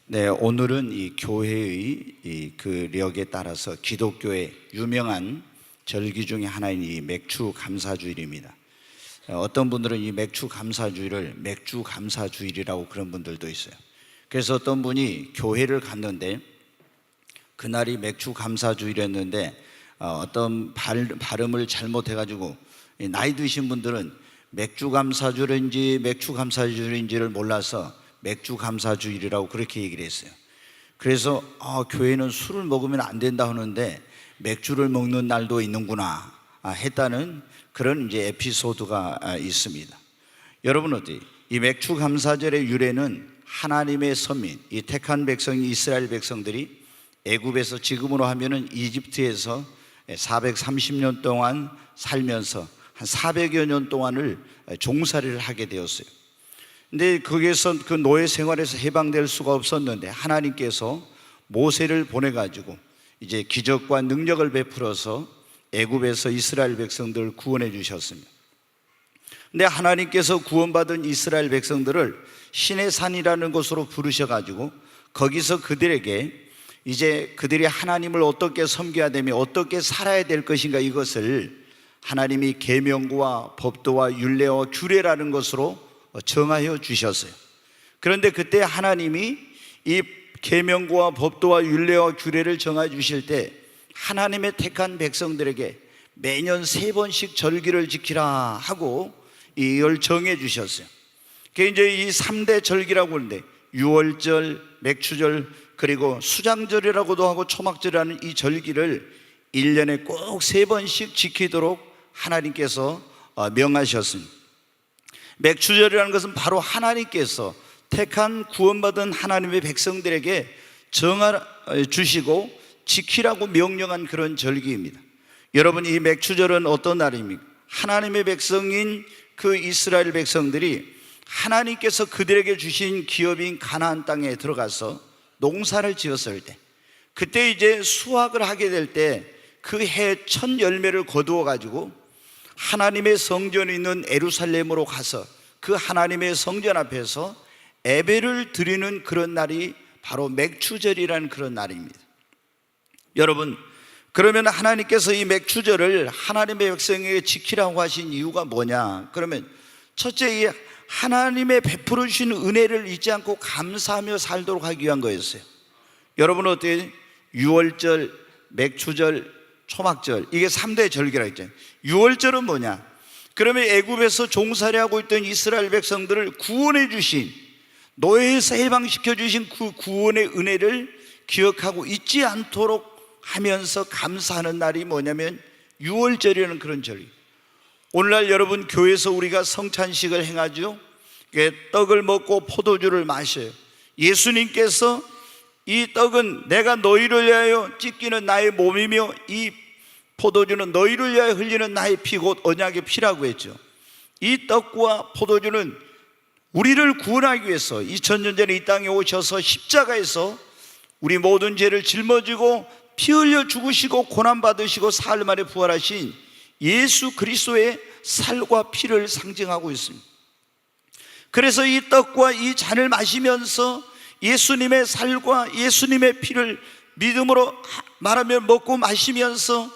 네, 오늘은 이 교회의 그 력에 따라서 기독교의 유명한 절기 중에 하나인 이 맥주 감사주일입니다. 어떤 분들은 이 맥주 감사주일을 맥주 감사주일이라고 그런 분들도 있어요. 그래서 어떤 분이 교회를 갔는데 그날이 맥주 감사주일이었는데 어떤 발음을 잘못해가지고 나이 드신 분들은 맥주 감사주일인지를 몰라서 맥주 감사주일이라고 그렇게 얘기를 했어요. 그래서 교회는 술을 먹으면 안 된다 하는데 맥주를 먹는 날도 있는구나 했다는 그런 이제 에피소드가 있습니다. 여러분 어때요? 이 맥주 감사절의 유래는 하나님의 선민, 이 택한 백성이 이스라엘 백성들이 애굽에서 지금으로 하면은 이집트에서 430년 동안 살면서 한 400여 년 동안을 종살이를 하게 되었어요. 근데 거기에서 그 노예 생활에서 해방될 수가 없었는데 하나님께서 모세를 보내가지고 이제 기적과 능력을 베풀어서 애굽에서 이스라엘 백성들을 구원해 주셨습니다. 근데 하나님께서 구원받은 이스라엘 백성들을 신의 산이라는 곳으로 부르셔가지고 거기서 그들에게 이제 그들이 하나님을 어떻게 섬겨야 되며 어떻게 살아야 될 것인가 이것을 하나님이 계명과 법도와 율례와 규례라는 것으로 정하여 주셨어요. 그런데 그때 하나님이 이 계명과 법도와 율례와 규례를 정해 주실 때 하나님의 택한 백성들에게 매년 3번씩 절기를 지키라 하고 이걸 정해 주셨어요. 그게 이제 이 3대 절기라고 하는데 유월절, 맥추절, 그리고 수장절이라고도 하고 초막절이라는 이 절기를 1년에 꼭 3번씩 지키도록 하나님께서 명하셨습니다. 맥추절이라는 것은 바로 하나님께서 택한 구원받은 하나님의 백성들에게 정하 주시고 지키라고 명령한 그런 절기입니다. 여러분, 이 맥추절은 어떤 날입니까? 하나님의 백성인 그 이스라엘 백성들이 하나님께서 그들에게 주신 기업인 가나안 땅에 들어가서 농사를 지었을 때, 그때 이제 수확을 하게 될 때 그 해 첫 열매를 거두어 가지고 하나님의 성전이 있는 예루살렘으로 가서 그 하나님의 성전 앞에서 예배를 드리는 그런 날이 바로 맥추절이라는 그런 날입니다. 여러분, 그러면 하나님께서 이 맥추절을 하나님의 백성에게 지키라고 하신 이유가 뭐냐? 그러면 첫째, 이 하나님의 베풀어 주신 은혜를 잊지 않고 감사하며 살도록 하기 위한 거였어요. 여러분 어때요? 유월절, 맥추절, 초막절, 이게 3대 절기라 했잖아요. 유월절은 뭐냐? 그러면 애굽에서 종살이하고 있던 이스라엘 백성들을 구원해 주신, 노예에서 해방시켜 주신 그 구원의 은혜를 기억하고 잊지 않도록 하면서 감사하는 날이 뭐냐면 유월절이라는 그런 절기. 오늘날 여러분 교회에서 우리가 성찬식을 행하죠. 떡을 먹고 포도주를 마셔요. 예수님께서 이 떡은 내가 너희를 위하여 찢기는 나의 몸이며 이 포도주는 너희를 위하여 흘리는 나의 피 곧 언약의 피라고 했죠. 이 떡과 포도주는 우리를 구원하기 위해서 2000년 전에 이 땅에 오셔서 십자가에서 우리 모든 죄를 짊어지고 피 흘려 죽으시고 고난받으시고 사흘 만에 부활하신 예수 그리스도의 살과 피를 상징하고 있습니다. 그래서 이 떡과 이 잔을 마시면서 예수님의 살과 예수님의 피를 믿음으로 말하면 먹고 마시면서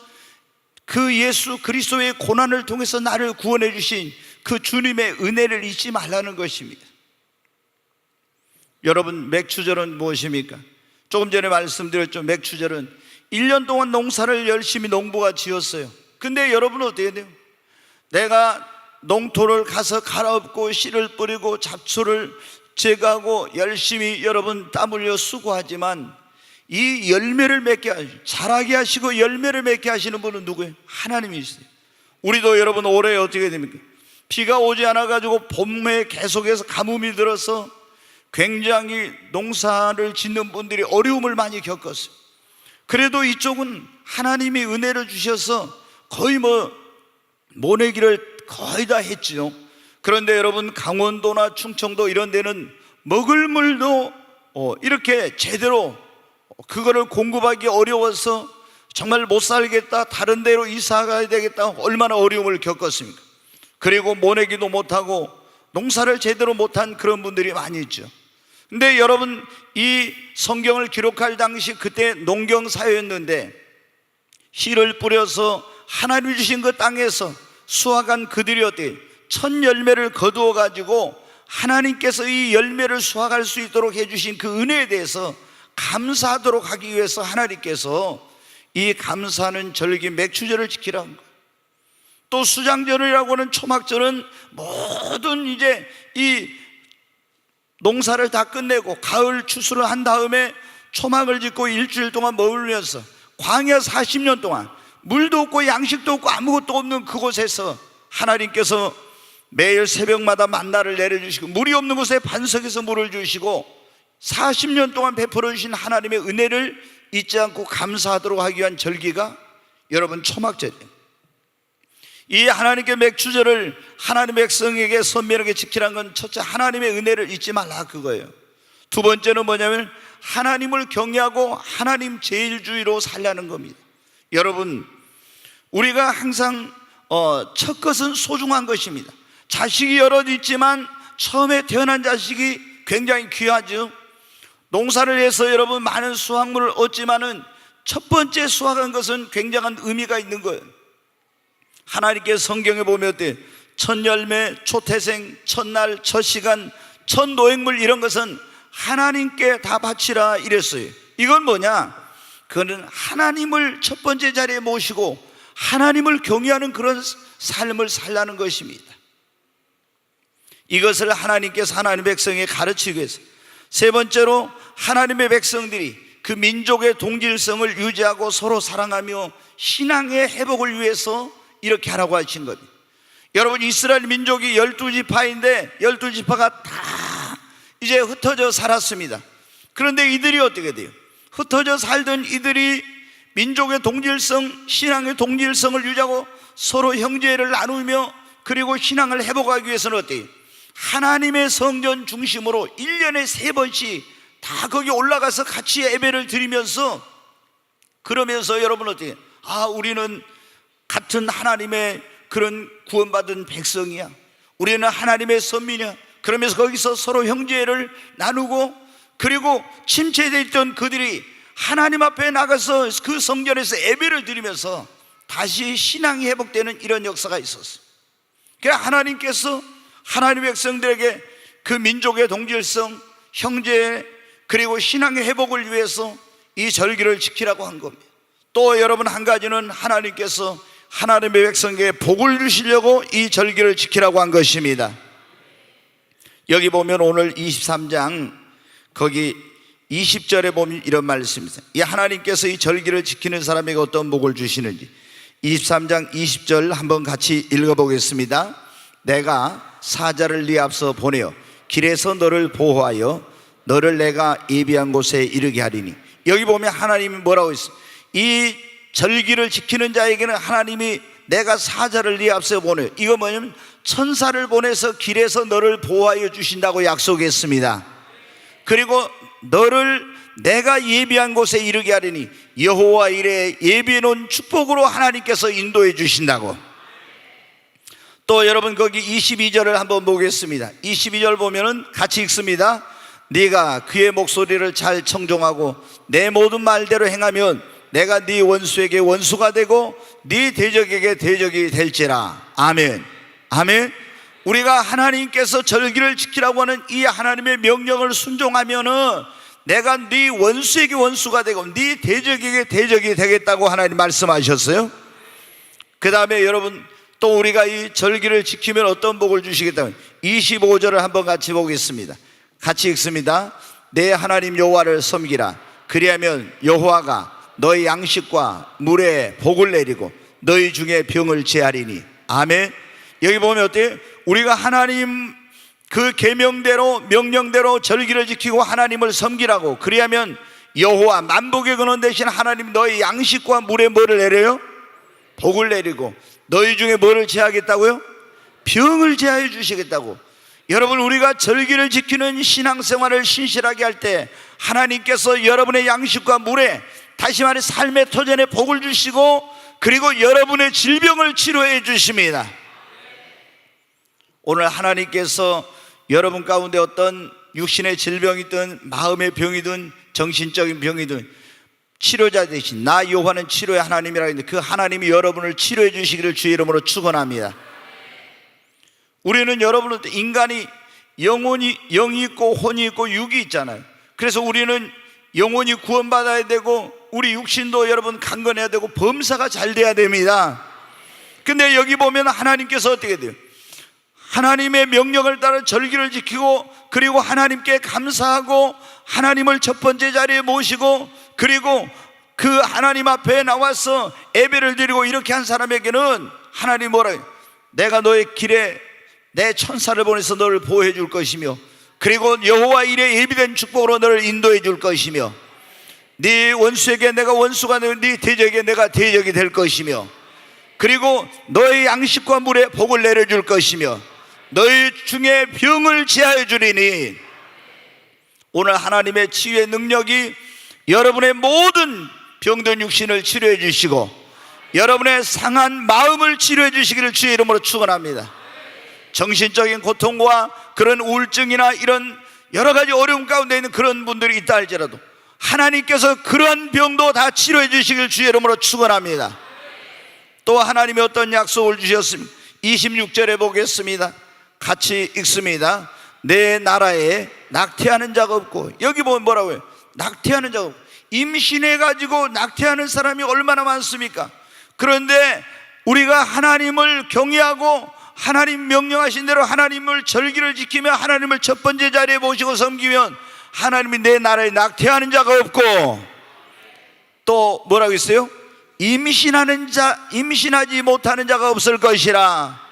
그 예수 그리스도의 고난을 통해서 나를 구원해 주신 그 주님의 은혜를 잊지 말라는 것입니다. 여러분, 맥추절은 무엇입니까? 조금 전에 말씀드렸죠. 맥추절은 1년 동안 농사를 열심히 농부가 지었어요. 근데 여러분은 어떻게 돼요? 내가 농토를 가서 갈아엎고 씨를 뿌리고 잡초를 제거하고 열심히 여러분 땀 흘려 수고하지만 이 열매를 맺게 자라게 하시고 열매를 맺게 하시는 분은 누구예요? 하나님이시죠. 우리도 여러분 올해 어떻게 됩니까? 비가 오지 않아 가지고 봄에 계속해서 가뭄이 들어서 굉장히 농사를 짓는 분들이 어려움을 많이 겪었어요. 그래도 이쪽은 하나님이 은혜를 주셔서 거의 모내기를 거의 다 했죠. 그런데 여러분 강원도나 충청도 이런 데는 먹을 물도 이렇게 제대로 그거를 공급하기 어려워서 정말 못 살겠다, 다른 데로 이사 가야 되겠다, 얼마나 어려움을 겪었습니까? 그리고 모내기도 못하고 농사를 제대로 못한 그런 분들이 많이 있죠. 근데 여러분, 이 성경을 기록할 당시 그때 농경사회였는데 씨를 뿌려서 하나님이 주신 그 땅에서 수확한 그들이 어떻게 첫 열매를 거두어 가지고 하나님께서 이 열매를 수확할 수 있도록 해주신 그 은혜에 대해서 감사하도록 하기 위해서 하나님께서 이 감사하는 절기 맥추절을 지키라는 거예요. 또 수장절이라고 하는 초막절은 모든 이제 이 농사를 다 끝내고 가을 추수를 한 다음에 초막을 짓고 일주일 동안 머물면서 광야 40년 동안 물도 없고 양식도 없고 아무것도 없는 그곳에서 하나님께서 매일 새벽마다 만나를 내려주시고 물이 없는 곳에 반석에서 물을 주시고 40년 동안 베풀어 주신 하나님의 은혜를 잊지 않고 감사하도록 하기 위한 절기가 여러분 초막절이에요. 이 하나님께 맥추절을 하나님의 백성에게 선명하게 지키라는 건 첫째 하나님의 은혜를 잊지 말라 그거예요. 두 번째는 뭐냐면 하나님을 경외하고 하나님 제일주의로 살라는 겁니다. 여러분, 우리가 항상 첫 것은 소중한 것입니다. 자식이 여럿 있지만 처음에 태어난 자식이 굉장히 귀하죠. 농사를 해서 여러분 많은 수확물을 얻지만은 첫 번째 수확한 것은 굉장한 의미가 있는 거예요. 하나님께서 성경에 보면 어때요? 첫 열매, 초태생, 첫날, 첫 시간, 첫 노획물 이런 것은 하나님께 다 바치라 이랬어요. 이건 뭐냐? 그거는 하나님을 첫 번째 자리에 모시고 하나님을 경외하는 그런 삶을 살라는 것입니다. 이것을 하나님께서 하나님의 백성에게 가르치기 위해서 세 번째로 하나님의 백성들이 그 민족의 동질성을 유지하고 서로 사랑하며 신앙의 회복을 위해서 이렇게 하라고 하신 겁니다. 여러분, 이스라엘 민족이 12지파인데 12지파가 다 이제 흩어져 살았습니다. 그런데 이들이 어떻게 돼요? 흩어져 살던 이들이 민족의 동질성, 신앙의 동질성을 유지하고 서로 형제를 나누며 그리고 신앙을 회복하기 위해서는 어때요? 하나님의 성전 중심으로 1년에 3번씩 다 거기 올라가서 같이 예배를 드리면서 그러면서 여러분 어때요? 우리는 같은 하나님의 그런 구원받은 백성이야, 우리는 하나님의 선민이야. 그러면서 거기서 서로 형제를 나누고 그리고 침체되어 있던 그들이 하나님 앞에 나가서 그 성전에서 예배를 드리면서 다시 신앙이 회복되는 이런 역사가 있었어요. 그러니까 하나님께서 하나님의 백성들에게 그 민족의 동질성, 형제 그리고 신앙의 회복을 위해서 이 절기를 지키라고 한 겁니다. 또 여러분, 한 가지는 하나님께서 하나님의 백성에게 복을 주시려고 이 절기를 지키라고 한 것입니다. 여기 보면 오늘 23장 거기 20절에 보면 이런 말씀입니다. 이 하나님께서 이 절기를 지키는 사람에게 어떤 복을 주시는지 23장 20절 한번 같이 읽어보겠습니다. 내가 사자를 네 앞서 보내어 길에서 너를 보호하여 너를 내가 예비한 곳에 이르게 하리니. 여기 보면 하나님이 뭐라고 했어요? 이 절기를 지키는 자에게는 하나님이 내가 사자를 네 앞서 보내요. 이거 뭐냐면 천사를 보내서 길에서 너를 보호하여 주신다고 약속했습니다. 그리고 너를 내가 예비한 곳에 이르게 하리니 여호와 이레 예비해 놓은 축복으로 하나님께서 인도해 주신다고. 또 여러분 거기 22절을 한번 보겠습니다. 22절 보면은 같이 읽습니다. 네가 그의 목소리를 잘 청종하고 내 모든 말대로 행하면 내가 네 원수에게 원수가 되고 네 대적에게 대적이 될지라. 아멘. 아멘. 우리가 하나님께서 절기를 지키라고 하는 이 하나님의 명령을 순종하면은 내가 네 원수에게 원수가 되고 네 대적에게 대적이 되겠다고 하나님 말씀하셨어요. 그 다음에 여러분 또 우리가 이 절기를 지키면 어떤 복을 주시겠다면 25절을 한번 같이 보겠습니다. 같이 읽습니다. 내 하나님 여호와를 섬기라. 그리하면 여호와가 너희 양식과 물에 복을 내리고 너희 중에 병을 제하리니. 아멘. 여기 보면 어때요? 우리가 하나님 그 계명대로 명령대로 절기를 지키고 하나님을 섬기라고. 그리하면 여호와 만복의 근원 되신 하나님 너희 양식과 물에 뭐를 내려요? 복을 내리고 너희 중에 뭐를 제하겠다고요? 병을 제하여 주시겠다고. 여러분 우리가 절기를 지키는 신앙생활을 신실하게 할 때 하나님께서 여러분의 양식과 물에 다시 말해 삶의 터전에 복을 주시고 그리고 여러분의 질병을 치료해 주십니다. 오늘 하나님께서 여러분 가운데 어떤 육신의 질병이든 마음의 병이든 정신적인 병이든 치료자 대신 나 여호와는 치료의 하나님이라 했는데 그 하나님이 여러분을 치료해 주시기를 주의 이름으로 축원합니다. 우리는 여러분은 인간이 영이 있고 혼이 있고 육이 있잖아요. 그래서 우리는 영혼이 구원받아야 되고 우리 육신도 여러분 강건해야 되고 범사가 잘 돼야 됩니다. 근데 여기 보면 하나님께서 어떻게 돼요? 하나님의 명령을 따라 절기를 지키고 그리고 하나님께 감사하고 하나님을 첫 번째 자리에 모시고 그리고 그 하나님 앞에 나와서 예배를 드리고 이렇게 한 사람에게는 하나님 뭐라 해요? 내가 너의 길에 내 천사를 보내서 너를 보호해 줄 것이며 그리고 여호와 일에 예비된 축복으로 너를 인도해 줄 것이며 네 원수에게 내가 원수가 되고 네 대적에게 내가 대적이 될 것이며 그리고 너의 양식과 물에 복을 내려줄 것이며 너희 중에 병을 제하여 주리니 오늘 하나님의 치유의 능력이 여러분의 모든 병든 육신을 치료해 주시고 여러분의 상한 마음을 치료해 주시기를 주의 이름으로 축원합니다. 정신적인 고통과 그런 우울증이나 이런 여러 가지 어려움 가운데 있는 그런 분들이 있다 할지라도 하나님께서 그런 병도 다 치료해 주시길 주의 이름으로 축원합니다. 또 하나님이 어떤 약속을 주셨습니까? 26절에 보겠습니다. 같이 읽습니다. 내 나라에 낙태하는 자가 없고, 여기 보면 뭐라고요? 낙태하는 자가 없고. 임신해가지고 낙태하는 사람이 얼마나 많습니까? 그런데 우리가 하나님을 경외하고 하나님 명령하신 대로 하나님을 절기를 지키며 하나님을 첫 번째 자리에 모시고 섬기면 하나님이 내 나라에 낙태하는 자가 없고, 또 뭐라고 했어요? 임신하지 못하는 자가 없을 것이라.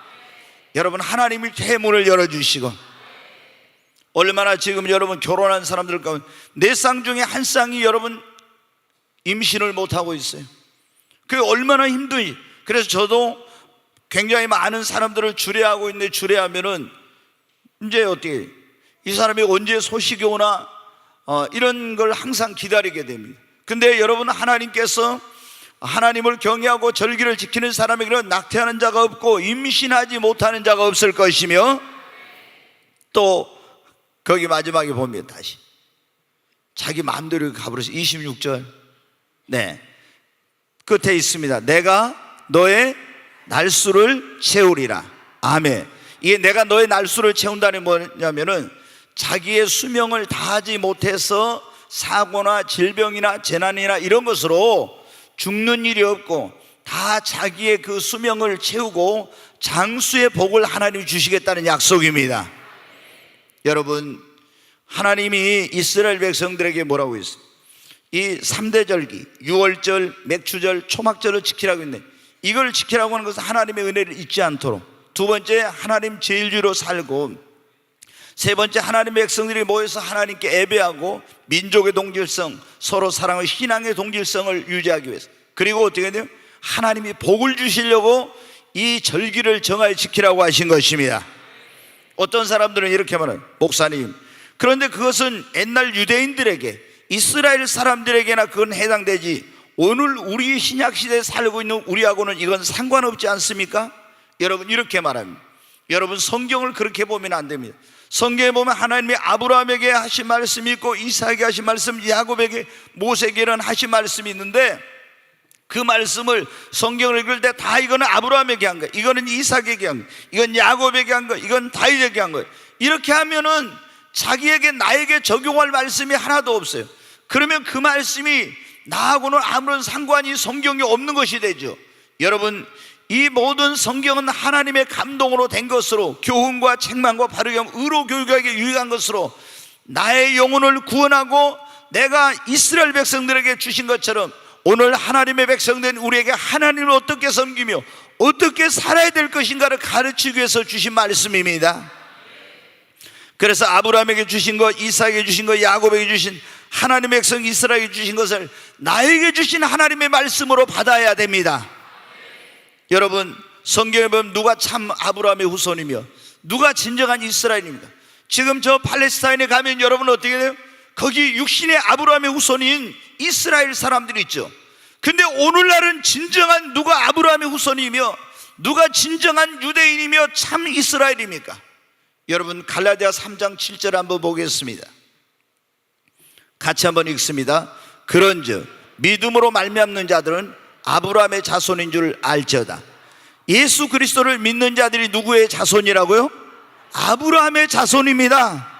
여러분, 하나님이 대문을 열어주시고, 얼마나 지금 여러분 결혼한 사람들 가운데 4쌍 중에 한 쌍이 여러분 임신을 못하고 있어요. 그게 얼마나 힘든지. 그래서 저도 굉장히 많은 사람들을 주례하고 있는데, 주례하면은 이제 어떻게 이 사람이 언제 소식이 오나 이런 걸 항상 기다리게 됩니다. 근데 여러분, 하나님께서 하나님을 경외하고 절기를 지키는 사람에게는 낙태하는 자가 없고 임신하지 못하는 자가 없을 것이며, 또 거기 마지막에 보면 다시 자기 마음대로 가버려서 26절 끝에 있습니다. 내가 너의 날수를 채우리라. 아멘. 이게 내가 너의 날수를 채운다는 뭐냐면은 자기의 수명을 다하지 못해서 사고나 질병이나 재난이나 이런 것으로 죽는 일이 없고 다 자기의 그 수명을 채우고 장수의 복을 하나님이 주시겠다는 약속입니다. 여러분, 하나님이 이스라엘 백성들에게 뭐라고 했어요? 이 3대 절기, 유월절, 맥추절, 초막절을 지키라고 했는데, 이걸 지키라고 하는 것은 하나님의 은혜를 잊지 않도록, 두 번째 하나님 제일주의로 살고, 세 번째 하나님의 백성들이 모여서 하나님께 예배하고 민족의 동질성, 서로 사랑의 신앙의 동질성을 유지하기 위해서, 그리고 어떻게 돼요? 하나님이 복을 주시려고 이 절기를 정하여 지키라고 하신 것입니다. 어떤 사람들은 이렇게 말해요. 목사님, 그런데 그것은 옛날 유대인들에게, 이스라엘 사람들에게나 그건 해당되지 오늘 우리 신약시대에 살고 있는 우리하고는 이건 상관없지 않습니까? 여러분, 이렇게 말합니다. 여러분, 성경을 그렇게 보면 안 됩니다. 성경에 보면 하나님이 아브라함에게 하신 말씀이 있고 이삭에게 하신 말씀, 야곱에게, 모세에게는 하신 말씀이 있는데, 그 말씀을 성경을 읽을 때 다 이거는 아브라함에게 한 거예요, 이거는 이삭에게 한 거예요, 이건 야곱에게 한 거예요, 이건 다윗에게 한 거예요. 이렇게 하면은 자기에게, 나에게 적용할 말씀이 하나도 없어요. 그러면 그 말씀이 나하고는 아무런 상관이 성경에 없는 것이 되죠. 여러분, 이 모든 성경은 하나님의 감동으로 된 것으로, 교훈과 책망과 바르게 하고 의로 교육하게 유익한 것으로 나의 영혼을 구원하고 내가 이스라엘 백성들에게 주신 것처럼 오늘 하나님의 백성된 우리에게 하나님을 어떻게 섬기며 어떻게 살아야 될 것인가를 가르치기 위해서 주신 말씀입니다. 그래서 아브라함에게 주신 것, 이삭에게 주신 것, 야곱에게 주신, 하나님의 백성 이스라엘에게 주신 것을 나에게 주신 하나님의 말씀으로 받아야 됩니다. 여러분, 성경에 보면 누가 참 아브라함의 후손이며 누가 진정한 이스라엘입니다. 지금 저 팔레스타인에 가면 여러분 어떻게 돼요? 거기 육신의 아브라함의 후손인 이스라엘 사람들이 있죠. 근데 오늘날은 진정한 누가 아브라함의 후손이며 누가 진정한 유대인이며 참 이스라엘입니까? 여러분 갈라디아 3장 7절 한번 보겠습니다. 같이 한번 읽습니다. 그런즉 믿음으로 말미암는 자들은 아브라함의 자손인 줄 알지어다. 예수 그리스도를 믿는 자들이 누구의 자손이라고요? 아브라함의 자손입니다.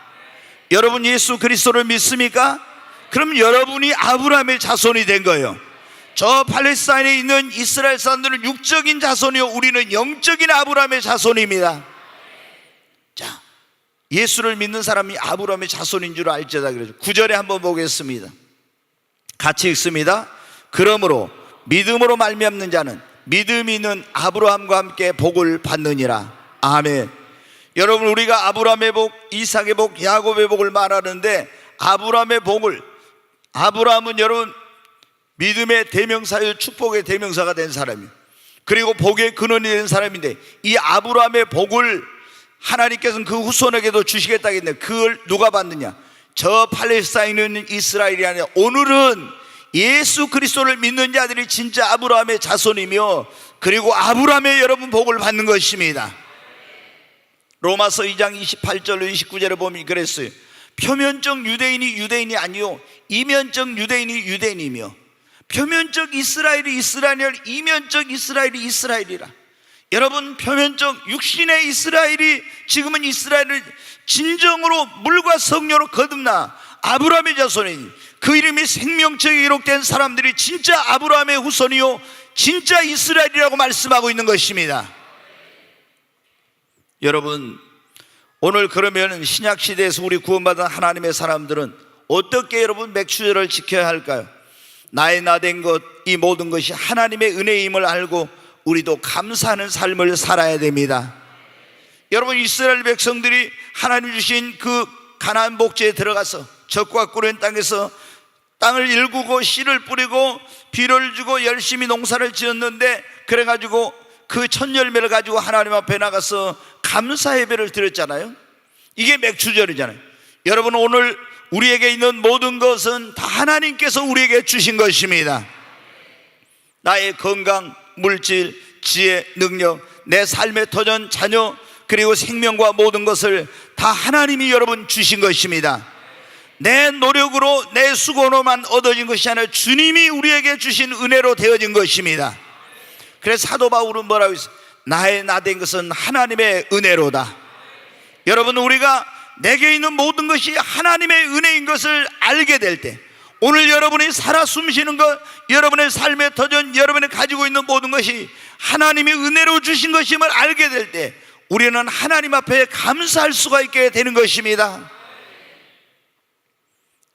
여러분 예수 그리스도를 믿습니까? 그럼 여러분이 아브라함의 자손이 된 거예요. 저 팔레스타인에 있는 이스라엘 사람들은 육적인 자손이요, 우리는 영적인 아브라함의 자손입니다. 자, 예수를 믿는 사람이 아브라함의 자손인 줄 알지어다. 그러죠. 9절에 한번 보겠습니다. 같이 읽습니다. 그러므로 믿음으로 말미암는 자는 믿음이 있는 아브라함과 함께 복을 받느니라. 아멘. 여러분 우리가 아브라함의 복, 이삭의 복, 야곱의 복을 말하는데 아브라함의 복을, 아브라함은 여러분 믿음의 대명사요, 축복의 대명사가 된 사람이에요. 그리고 복의 근원이 된 사람인데 이 아브라함의 복을 하나님께서는 그 후손에게도 주시겠다 했는데 그걸 누가 받느냐? 저 팔레스타인에 있는 이스라엘이 아니라 오늘은 예수 그리스도를 믿는 자들이 진짜 아브라함의 자손이며 그리고 아브라함의 여러분 복을 받는 것입니다. 로마서 2장 28절로 29절에 보면 그랬어요. 표면적 유대인이 유대인이 아니요 이면적 유대인이 유대인이며 표면적 이스라엘이 이스라엘, 이면적 이스라엘이 이스라엘이라. 여러분 표면적 육신의 이스라엘이 지금은 이스라엘을 진정으로 물과 성령으로 거듭나 아브라함의 자손이니 그 이름이 생명책에 기록된 사람들이 진짜 아브라함의 후손이요 진짜 이스라엘이라고 말씀하고 있는 것입니다. 여러분 오늘 그러면 신약시대에서 우리 구원받은 하나님의 사람들은 어떻게 여러분 맥주절을 지켜야 할까요? 나의 나된 것, 이 모든 것이 하나님의 은혜임을 알고 우리도 감사하는 삶을 살아야 됩니다. 여러분 이스라엘 백성들이 하나님 주신 그 가나안 복지에 들어가서 적과 꿀은 땅에서 땅을 일구고 씨를 뿌리고 비를 주고 열심히 농사를 지었는데 그래가지고 그 첫 열매를 가지고 하나님 앞에 나가서 감사 예배를 드렸잖아요. 이게 맥주절이잖아요. 여러분 오늘 우리에게 있는 모든 것은 다 하나님께서 우리에게 주신 것입니다. 나의 건강, 물질, 지혜, 능력, 내 삶의 터전, 자녀, 그리고 생명과 모든 것을 다 하나님이 여러분 주신 것입니다. 내 노력으로 내 수고로만 얻어진 것이 아니라 주님이 우리에게 주신 은혜로 되어진 것입니다. 그래서 사도 바울은 뭐라고 했어요? 나의 나된 것은 하나님의 은혜로다. 여러분 우리가 내게 있는 모든 것이 하나님의 은혜인 것을 알게 될 때, 오늘 여러분이 살아 숨쉬는 것, 여러분의 삶의 터전, 여러분이 가지고 있는 모든 것이 하나님이 은혜로 주신 것임을 알게 될 때 우리는 하나님 앞에 감사할 수가 있게 되는 것입니다.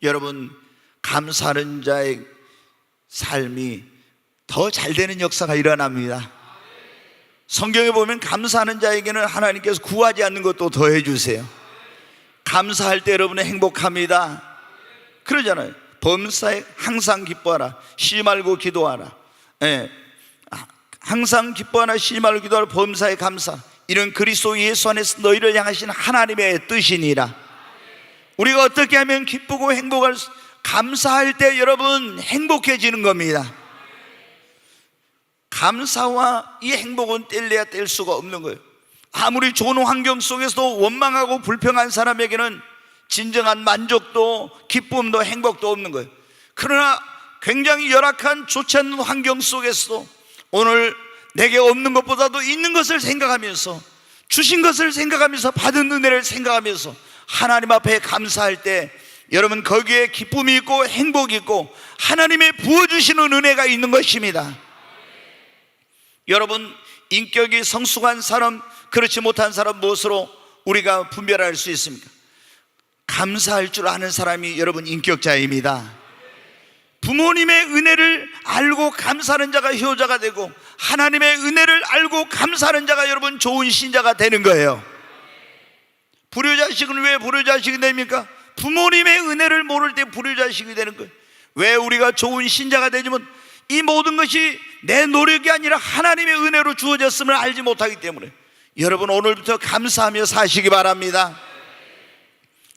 여러분 감사하는 자의 삶이 더 잘 되는 역사가 일어납니다. 성경에 보면 감사하는 자에게는 하나님께서 구하지 않는 것도 더해 주세요. 감사할 때 여러분은 행복합니다. 그러잖아요. 범사에 항상 기뻐하라, 쉬지 말고 기도하라. 항상 기뻐하라, 쉬지 말고 기도하라, 범사에 감사. 이는 그리스도 예수 안에서 너희를 향하신 하나님의 뜻이니라. 우리가 어떻게 하면 기쁘고 행복할 감사할 때 여러분 행복해지는 겁니다. 감사와 이 행복은 뗄래야 뗄 수가 없는 거예요. 아무리 좋은 환경 속에서도 원망하고 불평한 사람에게는 진정한 만족도 기쁨도 행복도 없는 거예요. 그러나 굉장히 열악한 좋지 않은 환경 속에서도 오늘 내게 없는 것보다도 있는 것을 생각하면서 주신 것을 생각하면서 받은 은혜를 생각하면서 하나님 앞에 감사할 때 여러분 거기에 기쁨이 있고 행복이 있고 하나님의 부어주시는 은혜가 있는 것입니다. 여러분 인격이 성숙한 사람, 그렇지 못한 사람 무엇으로 우리가 분별할 수 있습니까? 감사할 줄 아는 사람이 여러분 인격자입니다. 부모님의 은혜를 알고 감사하는 자가 효자가 되고 하나님의 은혜를 알고 감사하는 자가 여러분 좋은 신자가 되는 거예요. 불효자식은 왜 불효자식이 됩니까? 부모님의 은혜를 모를 때 불효자식이 되는 거예요. 왜 우리가 좋은 신자가 되지만 이 모든 것이 내 노력이 아니라 하나님의 은혜로 주어졌음을 알지 못하기 때문에 여러분 오늘부터 감사하며 사시기 바랍니다.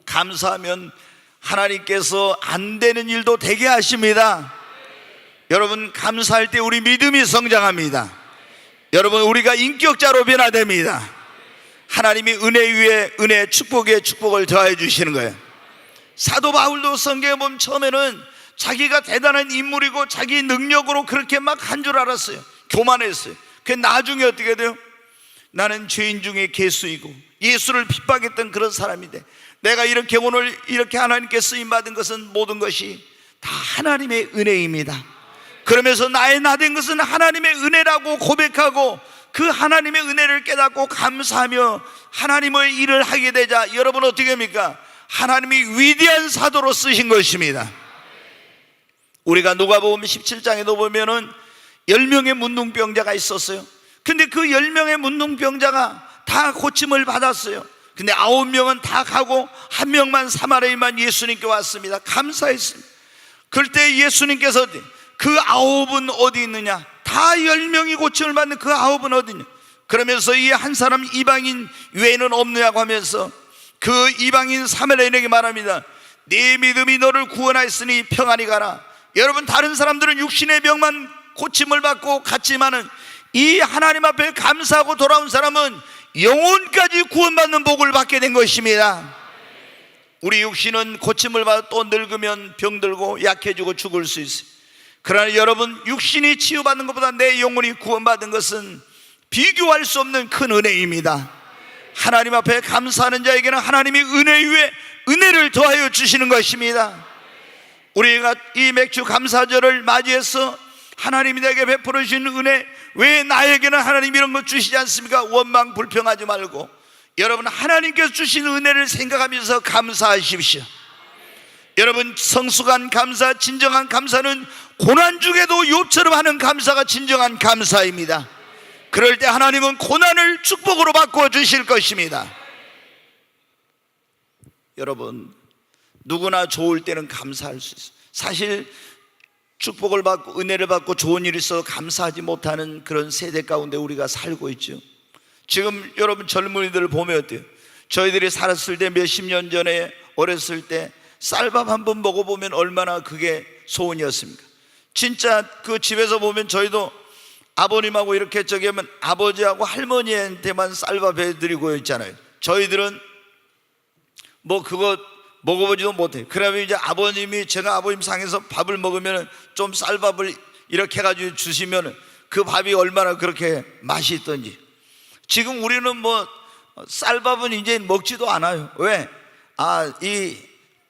감사하면 하나님께서 안 되는 일도 되게 하십니다. 여러분 감사할 때 우리 믿음이 성장합니다. 여러분 우리가 인격자로 변화됩니다. 하나님이 은혜 위에 은혜, 축복 위에 축복을 더하여 주시는 거예요. 사도 바울도 성경에 보면 처음에는 자기가 대단한 인물이고 자기 능력으로 그렇게 막 한 줄 알았어요. 교만했어요. 그 나중에 어떻게 돼요? 나는 죄인 중에 괴수이고 예수를 핍박했던 그런 사람인데 내가 이렇게 오늘 이렇게 하나님께 쓰임받은 것은 모든 것이 다 하나님의 은혜입니다. 그러면서 나의 나된 것은 하나님의 은혜라고 고백하고 그 하나님의 은혜를 깨닫고 감사하며 하나님의 일을 하게 되자 여러분 어떻게 합니까? 하나님이 위대한 사도로 쓰신 것입니다. 우리가 누가복음 17장에도 보면은 10명의 문둥병자가 있었어요. 근데 그 10명의 문둥병자가 다 고침을 받았어요. 근데 9명은 다 가고 1명만 사마리아인만 예수님께 왔습니다. 감사했습니다. 그럴 때 예수님께서 그 9은 어디 있느냐? 다 10명이 고침을 받는 그 9은 어디 있느냐? 그러면서 이 한 사람 이방인 외에는 없느냐고 하면서 그 이방인 사마리아인에게 말합니다. 네 믿음이 너를 구원하였으니 평안히 가라. 여러분 다른 사람들은 육신의 병만 고침을 받고 갔지만은 이 하나님 앞에 감사하고 돌아온 사람은 영혼까지 구원받는 복을 받게 된 것입니다. 우리 육신은 고침을 받아 또 늙으면 병들고 약해지고 죽을 수 있어요. 그러나 여러분 육신이 치유받는 것보다 내 영혼이 구원받은 것은 비교할 수 없는 큰 은혜입니다. 하나님 앞에 감사하는 자에게는 하나님이 은혜 위에 은혜를 더하여 주시는 것입니다. 우리가 이 맥주 감사절을 맞이해서 하나님이 내게 베풀어 주신 은혜, 왜 나에게는 하나님 이런 것 주시지 않습니까? 원망 불평하지 말고 여러분 하나님께서 주신 은혜를 생각하면서 감사하십시오. 여러분 성숙한 감사, 진정한 감사는 고난 중에도 욥처럼 하는 감사가 진정한 감사입니다. 그럴 때 하나님은 고난을 축복으로 바꾸어 주실 것입니다. 여러분 누구나 좋을 때는 감사할 수 있어요. 사실 축복을 받고 은혜를 받고 좋은 일이 있어도 감사하지 못하는 그런 세대 가운데 우리가 살고 있죠. 지금 여러분 젊은이들을 보면 어때요? 저희들이 살았을 때 몇십 년 전에 어렸을 때 쌀밥 한 번 먹어보면 얼마나 그게 소원이었습니까? 진짜 그 집에서 보면 저희도 아버님하고 이렇게 저기 하면 아버지하고 할머니한테만 쌀밥 해드리고 있잖아요. 저희들은 뭐 그거 먹어보지도 못해요. 그러면 이제 아버님이 제가 아버님 상에서 밥을 먹으면 좀 쌀밥을 이렇게 해가지고 주시면 그 밥이 얼마나 그렇게 맛이 있던지. 지금 우리는 뭐 쌀밥은 이제 먹지도 않아요. 왜? 이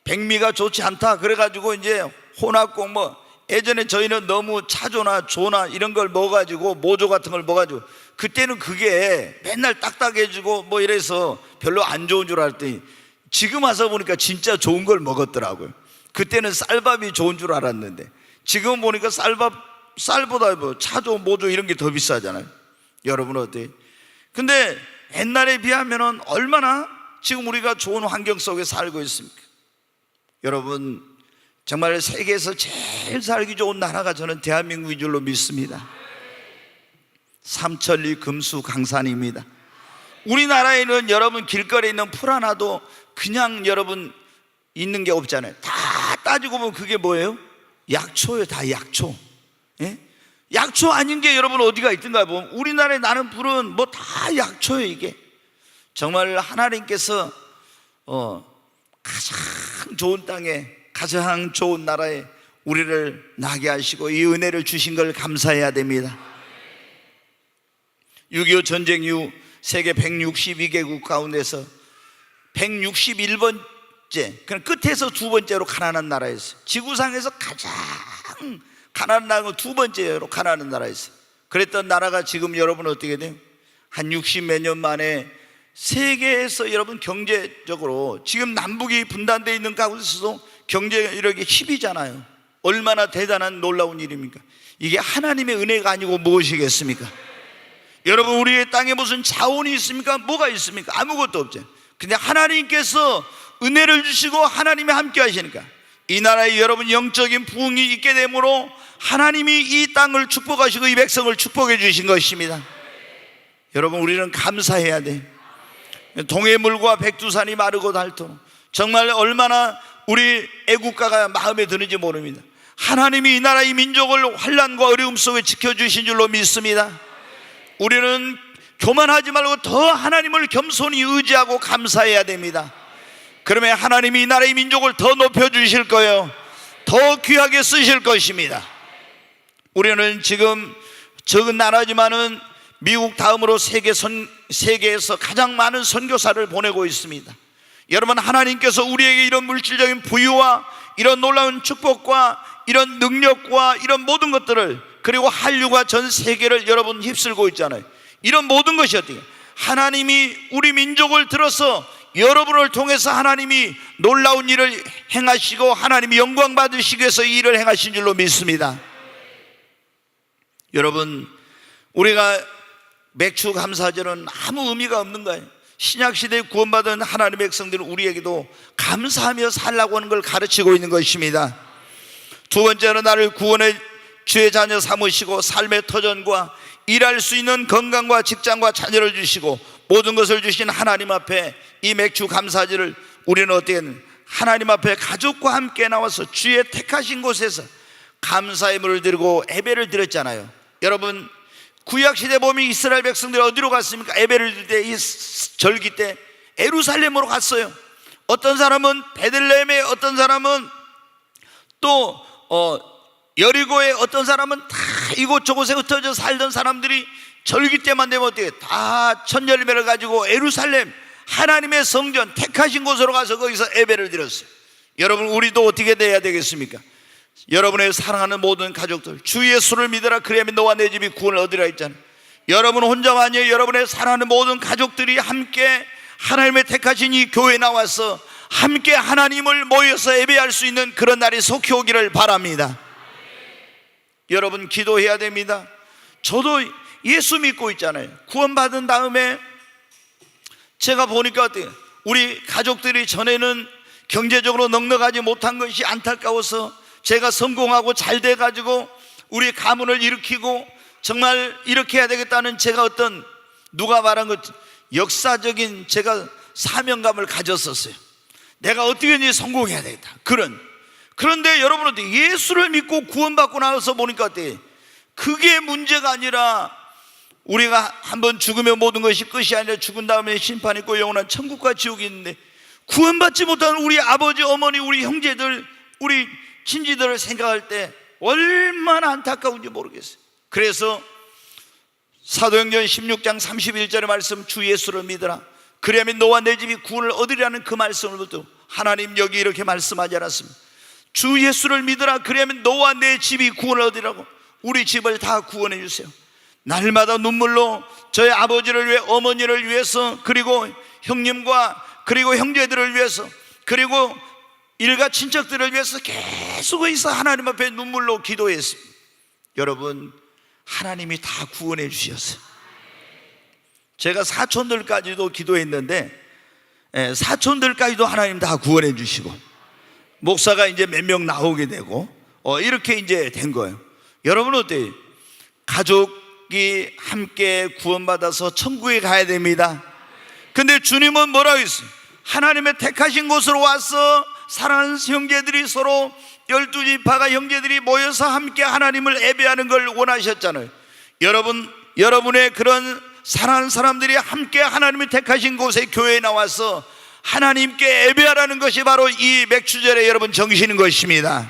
백미가 좋지 않다 그래가지고 이제 혼합국 뭐 예전에 저희는 너무 차조나 조나 이런 걸 먹어가지고 모조 같은 걸 먹어가지고 그때는 그게 맨날 딱딱해지고 뭐 이래서 별로 안 좋은 줄 알았더니 지금 와서 보니까 진짜 좋은 걸 먹었더라고요. 그때는 쌀밥이 좋은 줄 알았는데 지금 보니까 쌀보다 뭐 차조 모조 이런 게 더 비싸잖아요. 여러분 어때요? 근데 옛날에 비하면은 얼마나 지금 우리가 좋은 환경 속에 살고 있습니까? 여러분 정말 세계에서 제일 살기 좋은 나라가 저는 대한민국인 줄로 믿습니다. 삼천리 금수강산입니다. 우리나라에는 여러분 길거리에 있는 풀 하나도 그냥 여러분 있는 게 없잖아요. 다 따지고 보면 그게 뭐예요? 약초예요. 다 약초. 예? 약초 아닌 게 여러분 어디가 있던가 보면 우리나라에 나는 풀은 뭐 다 약초예요. 이게 정말 하나님께서 가장 좋은 땅에 가장 좋은 나라에 우리를 나게 하시고 이 은혜를 주신 걸 감사해야 됩니다. 6.25 전쟁 이후 세계 162개국 가운데서 161번째, 그냥 끝에서 두 번째로 가난한 나라였어요. 지구상에서 가장 가난한 나라가 두 번째로 가난한 나라였어요. 그랬던 나라가 지금 여러분 어떻게 돼요? 한 60몇 년 만에 세계에서 여러분 경제적으로 지금 남북이 분단되어 있는 가운데서도 경제 이렇게 10위잖아요. 얼마나 대단한 놀라운 일입니까? 이게 하나님의 은혜가 아니고 무엇이겠습니까? 여러분 우리의 땅에 무슨 자원이 있습니까? 뭐가 있습니까? 아무것도 없죠. 근데 하나님께서 은혜를 주시고 하나님이 함께 하시니까 이 나라에 여러분 영적인 부흥이 있게 되므로 하나님이 이 땅을 축복하시고 이 백성을 축복해 주신 것입니다. 여러분 우리는 감사해야 돼. 동해물과 백두산이 마르고 닳도록 정말 얼마나 우리 애국가가 마음에 드는지 모릅니다. 하나님이 이 나라 이 민족을 환난과 어려움 속에 지켜주신 줄로 믿습니다. 우리는 교만하지 말고 더 하나님을 겸손히 의지하고 감사해야 됩니다. 그러면 하나님이 이 나라의 민족을 더 높여주실 거예요. 더 귀하게 쓰실 것입니다. 우리는 지금 적은 나라지만은 미국 다음으로 세계에서 가장 많은 선교사를 보내고 있습니다. 여러분, 하나님께서 우리에게 이런 물질적인 부유와 이런 놀라운 축복과 이런 능력과 이런 모든 것들을, 그리고 한류가 전 세계를 여러분 휩쓸고 있잖아요. 이런 모든 것이 어떻게 하나님이 우리 민족을 들어서 여러분을 통해서 하나님이 놀라운 일을 행하시고 하나님이 영광 받으시기 위해서 이 일을 행하신 줄로 믿습니다. 여러분, 우리가 맥주 감사절은 아무 의미가 없는 거예요. 신약시대에 구원받은 하나님의 백성들은 우리에게도 감사하며 살라고 하는 걸 가르치고 있는 것입니다. 두 번째는 나를 구원의 주의 자녀 삼으시고 삶의 터전과 일할 수 있는 건강과 직장과 자녀를 주시고 모든 것을 주신 하나님 앞에 이 맥주 감사절을 우리는 어떻게 하나님 앞에 가족과 함께 나와서 주의 택하신 곳에서 감사의 물을 드리고 예배를 드렸잖아요. 여러분, 구약시대 보면 이스라엘 백성들이 어디로 갔습니까? 예배를 드릴 때, 이 절기 때 예루살렘으로 갔어요. 어떤 사람은 베들레헴에, 어떤 사람은 또 여리고에, 어떤 사람은 다 이곳저곳에 흩어져 살던 사람들이 절기 때만 되면 어떻게 다 천열매를 가지고 예루살렘 하나님의 성전 택하신 곳으로 가서 거기서 예배를 드렸어요. 여러분, 우리도 어떻게 돼야 되겠습니까? 여러분의 사랑하는 모든 가족들, 주 예수를 믿으라 그리하면 너와 내 집이 구원을 얻으리라 했잖아요. 여러분 혼자가 아니에요. 여러분의 사랑하는 모든 가족들이 함께 하나님의 택하신 이 교회에 나와서 함께 하나님을 모여서 예배할 수 있는 그런 날이 속히 오기를 바랍니다. 여러분, 기도해야 됩니다. 저도 예수 믿고 있잖아요. 구원받은 다음에 제가 보니까 어때요? 우리 가족들이 전에는 경제적으로 넉넉하지 못한 것이 안타까워서 제가 성공하고 잘 돼가지고 우리 가문을 일으키고 정말 이렇게 해야 되겠다는 제가 어떤 누가 말한 것 역사적인 제가 사명감을 가졌었어요. 내가 어떻게든지 성공해야 되겠다. 그런데 여러분은 예수를 믿고 구원받고 나서 보니까 어때요? 그게 문제가 아니라 우리가 한번 죽으면 모든 것이 끝이 아니라 죽은 다음에 심판이 있고 영원한 천국과 지옥이 있는데 구원받지 못한 우리 아버지, 어머니, 우리 형제들, 우리 친지들을 생각할 때 얼마나 안타까운지 모르겠어요. 그래서 사도행전 16장 31절의 말씀, 주 예수를 믿으라 그리하면 너와 내 집이 구원을 얻으리라는 그 말씀으로부터 하나님 여기 이렇게 말씀하지 않았습니다. 주 예수를 믿으라 그리하면 너와 내 집이 구원을 얻으리라고. 우리 집을 다 구원해 주세요. 날마다 눈물로 저희 아버지를 위해, 어머니를 위해서, 그리고 형님과 그리고 형제들을 위해서, 그리고 일가 친척들을 위해서 계속해서 하나님 앞에 눈물로 기도했습니다. 여러분, 하나님이 다 구원해 주셨어요. 제가 사촌들까지도 기도했는데 사촌들까지도 하나님 다 구원해 주시고 목사가 이제 몇 명 나오게 되고 이렇게 이제 된 거예요. 여러분 어때요? 가족이 함께 구원받아서 천국에 가야 됩니다. 근데 주님은 뭐라고 했어요? 하나님의 택하신 곳으로 와서 사랑하는 형제들이 서로 12지파가 형제들이 모여서 함께 하나님을 예배하는 걸 원하셨잖아요. 여러분의 그런 사랑하는 사람들이 함께 하나님이 택하신 곳에 교회에 나와서 하나님께 예배하라는 것이 바로 이 맥주절에 여러분 정신인 것입니다.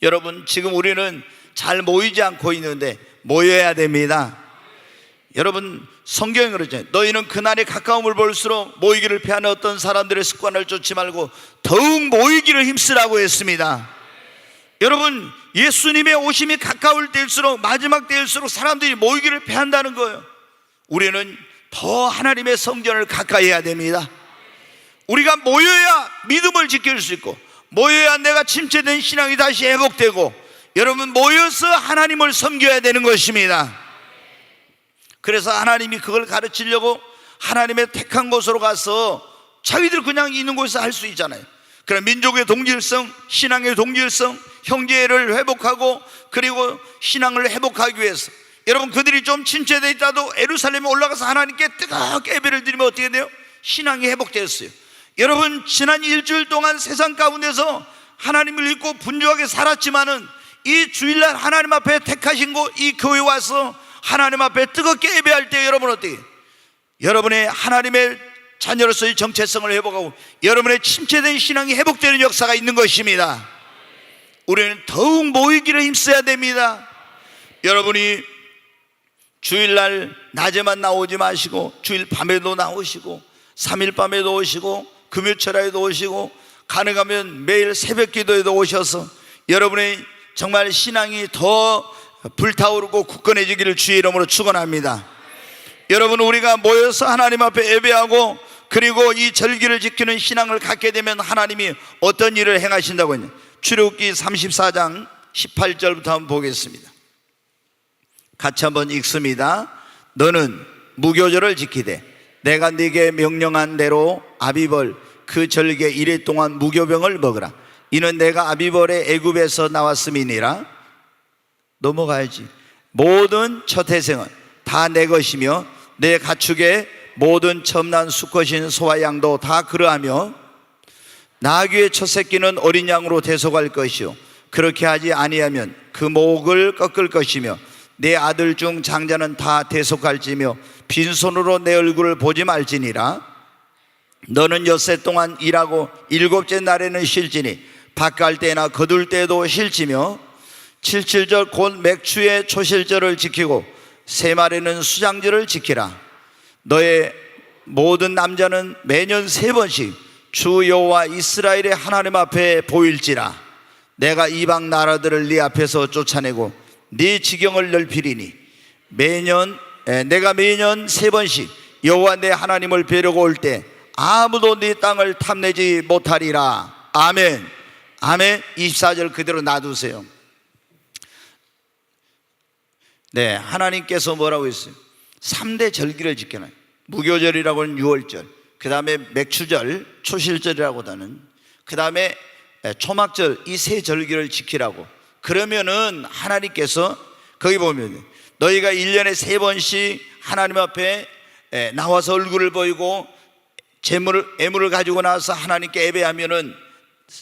여러분, 지금 우리는 잘 모이지 않고 있는데 모여야 됩니다. 여러분, 성경에 그러죠. 너희는 그날의 가까움을 볼수록 모이기를 피하는 어떤 사람들의 습관을 쫓지 말고 더욱 모이기를 힘쓰라고 했습니다. 여러분, 예수님의 오심이 가까울 때일수록, 마지막 때일수록 사람들이 모이기를 피한다는 거예요. 우리는 더 하나님의 성전을 가까이 해야 됩니다. 우리가 모여야 믿음을 지킬 수 있고, 모여야 내가 침체된 신앙이 다시 회복되고, 여러분 모여서 하나님을 섬겨야 되는 것입니다. 그래서 하나님이 그걸 가르치려고 하나님의 택한 곳으로 가서 자기들 그냥 있는 곳에서 할 수 있잖아요. 그럼 민족의 동질성, 신앙의 동질성, 형제를 회복하고 그리고 신앙을 회복하기 위해서 여러분 그들이 좀 침체되어 있다도 예루살렘에 올라가서 하나님께 뜨겁게 예배를 드리면 어떻게 돼요? 신앙이 회복되었어요. 여러분, 지난 일주일 동안 세상 가운데서 하나님을 믿고 분주하게 살았지만은 이 주일날 하나님 앞에 택하신 곳 이 교회 와서 하나님 앞에 뜨겁게 예배할 때 여러분 어떻게? 여러분의 하나님의 자녀로서의 정체성을 회복하고 여러분의 침체된 신앙이 회복되는 역사가 있는 것입니다. 우리는 더욱 모이기를 힘써야 됩니다. 여러분이 주일날 낮에만 나오지 마시고 주일 밤에도 나오시고 3일 밤에도 오시고 금요철에도 오시고 가능하면 매일 새벽 기도에도 오셔서 여러분의 정말 신앙이 더 불타오르고 굳건해지기를 주의 이름으로 축원합니다. 여러분, 우리가 모여서 하나님 앞에 예배하고 그리고 이 절기를 지키는 신앙을 갖게 되면 하나님이 어떤 일을 행하신다고 했냐? 출애굽기 34장 18절부터 한번 보겠습니다. 같이 한번 읽습니다. 너는 무교절을 지키되 내가 네게 명령한 대로 아비벌 그 절개 이래 동안 무교병을 먹으라. 이는 내가 아비벌의 애굽에서 나왔음이니라. 넘어가야지. 모든 첫 태생은 다 내 것이며 내 가축의 모든 첨난 수컷인 소와 양도 다 그러하며 나귀의 첫 새끼는 어린 양으로 대속할 것이요 그렇게 하지 아니하면 그 목을 꺾을 것이며 내 아들 중 장자는 다 대속할지며 빈손으로 내 얼굴을 보지 말지니라. 너는 엿새 동안 일하고 일곱째 날에는 쉴지니 밭갈 때나 거둘 때도 쉴지며 77절 곧 맥추의 초실절을 지키고 세 말에는 수장절을 지키라. 너의 모든 남자는 매년 3번씩 주 여호와 이스라엘의 하나님 앞에 보일지라. 내가 이방 나라들을 네 앞에서 쫓아내고 네 지경을 넓히리니 내가 매년 3번씩 여호와 내 하나님을 뵈려고 올 때 아무도 네 땅을 탐내지 못하리라. 아멘. 아멘. 24절 그대로 놔두세요. 네, 하나님께서 뭐라고 했어요? 3대 절기를 지켜놔요. 무교절이라고 하는 6월절, 그 다음에 맥추절, 초실절이라고 하는, 그 다음에 초막절, 이 세 절기를 지키라고. 그러면은 하나님께서 거기 보면 너희가 1년에 3번씩 하나님 앞에 나와서 얼굴을 보이고 애물을 가지고 나와서 하나님께 예배하면은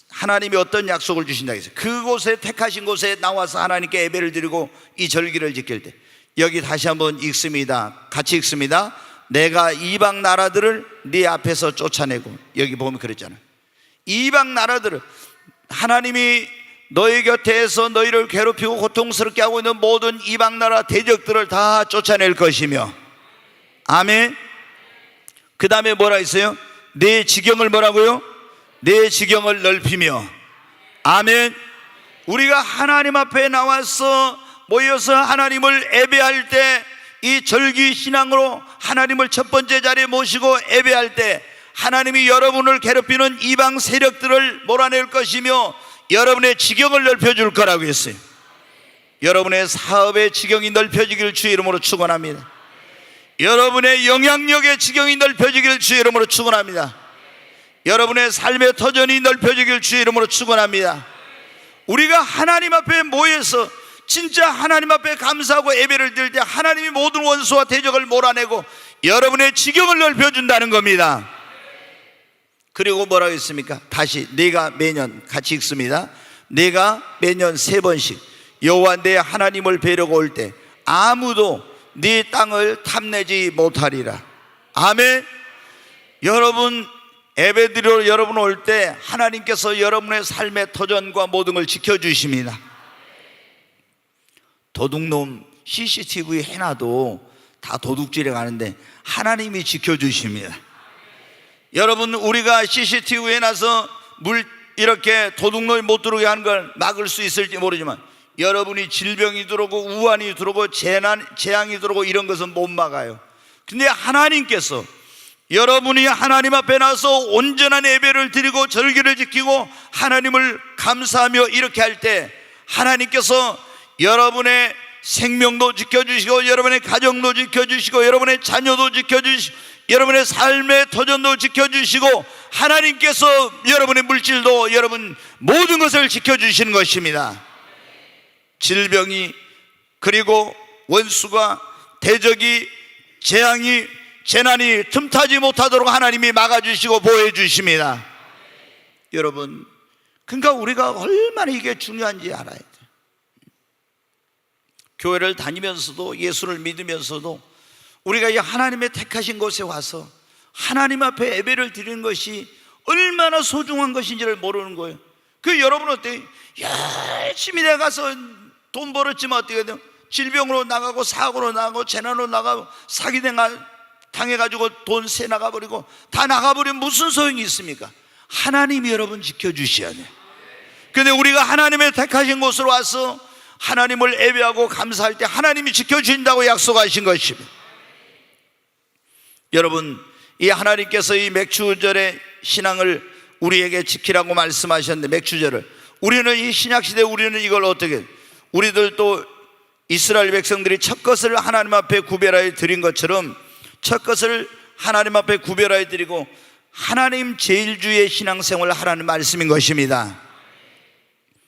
하나님이 어떤 약속을 주신다 했어요? 그곳에 택하신 곳에 나와서 하나님께 예배를 드리고 이 절기를 지킬 때, 여기 다시 한번 읽습니다. 같이 읽습니다. 내가 이방 나라들을 네 앞에서 쫓아내고, 여기 보면 그랬잖아요. 이방 나라들을 하나님이 너희 곁에서 너희를 괴롭히고 고통스럽게 하고 있는 모든 이방 나라 대적들을 다 쫓아낼 것이며, 아멘. 그 다음에 뭐라 했어요? 내 지경을 뭐라고요? 내 지경을 넓히며, 아멘. 우리가 하나님 앞에 나와서 모여서 하나님을 예배할 때, 이 절기 신앙으로 하나님을 첫 번째 자리에 모시고 예배할 때 하나님이 여러분을 괴롭히는 이방 세력들을 몰아낼 것이며 여러분의 지경을 넓혀줄 거라고 했어요. 여러분의 사업의 지경이 넓혀지기를 주의 이름으로 축원합니다. 여러분의 영향력의 지경이 넓혀지기를 주의 이름으로 축원합니다. 여러분의 삶의 터전이 넓혀지기를 주의 이름으로 축원합니다. 우리가 하나님 앞에 모여서 진짜 하나님 앞에 감사하고 예배를 드릴 때 하나님이 모든 원수와 대적을 몰아내고 여러분의 지경을 넓혀준다는 겁니다. 그리고 뭐라고 했습니까? 다시 내가 매년, 같이 읽습니다. 내가 매년 3번씩 여호와 내 하나님을 뵈려고 올 때 아무도 네 땅을 탐내지 못하리라. 아멘. 여러분 예배 드리러 여러분 올 때 하나님께서 여러분의 삶의 터전과 모든 걸 지켜주십니다. 도둑놈 CCTV 해놔도 다 도둑질해 가는데 하나님이 지켜주십니다. 여러분, 우리가 CCTV 해놔서 이렇게 도둑놈이 못 들어오게 하는 걸 막을 수 있을지 모르지만 여러분이 질병이 들어오고 우환이 들어오고 재앙이 들어오고 이런 것은 못 막아요. 근데 하나님께서 여러분이 하나님 앞에 나서 온전한 예배를 드리고 절기를 지키고 하나님을 감사하며 이렇게 할 때 하나님께서 여러분의 생명도 지켜주시고 여러분의 가정도 지켜주시고 여러분의 자녀도 지켜주시고 여러분의 삶의 터전도 지켜주시고 하나님께서 여러분의 물질도 여러분 모든 것을 지켜주시는 것입니다. 질병이 그리고 원수가 대적이 재앙이 재난이 틈타지 못하도록 하나님이 막아주시고 보호해 주십니다. 여러분, 그러니까 우리가 얼마나 이게 중요한지 알아야 돼요. 교회를 다니면서도 예수를 믿으면서도 우리가 이 하나님의 택하신 곳에 와서 하나님 앞에 예배를 드리는 것이 얼마나 소중한 것인지를 모르는 거예요. 그 여러분 어때요? 열심히 내가서 돈 벌었지만 어떻게 돼요? 질병으로 나가고 사고로 나가고 재난으로 나가고 사기 당해가지고 돈 새 나가버리고 다 나가버리면 무슨 소용이 있습니까? 하나님이 여러분 지켜주셔야 돼요. 근데 우리가 하나님의 택하신 곳으로 와서 하나님을 예배하고 감사할 때 하나님이 지켜주신다고 약속하신 것입니다. 여러분, 이 하나님께서 이 맥주절의 신앙을 우리에게 지키라고 말씀하셨는데, 맥주절을 우리는 이 신약시대에 우리는 이걸 어떻게, 우리들도 이스라엘 백성들이 첫 것을 하나님 앞에 구별하여 드린 것처럼 첫 것을 하나님 앞에 구별하여 드리고 하나님 제일주의 신앙생활을 하라는 말씀인 것입니다.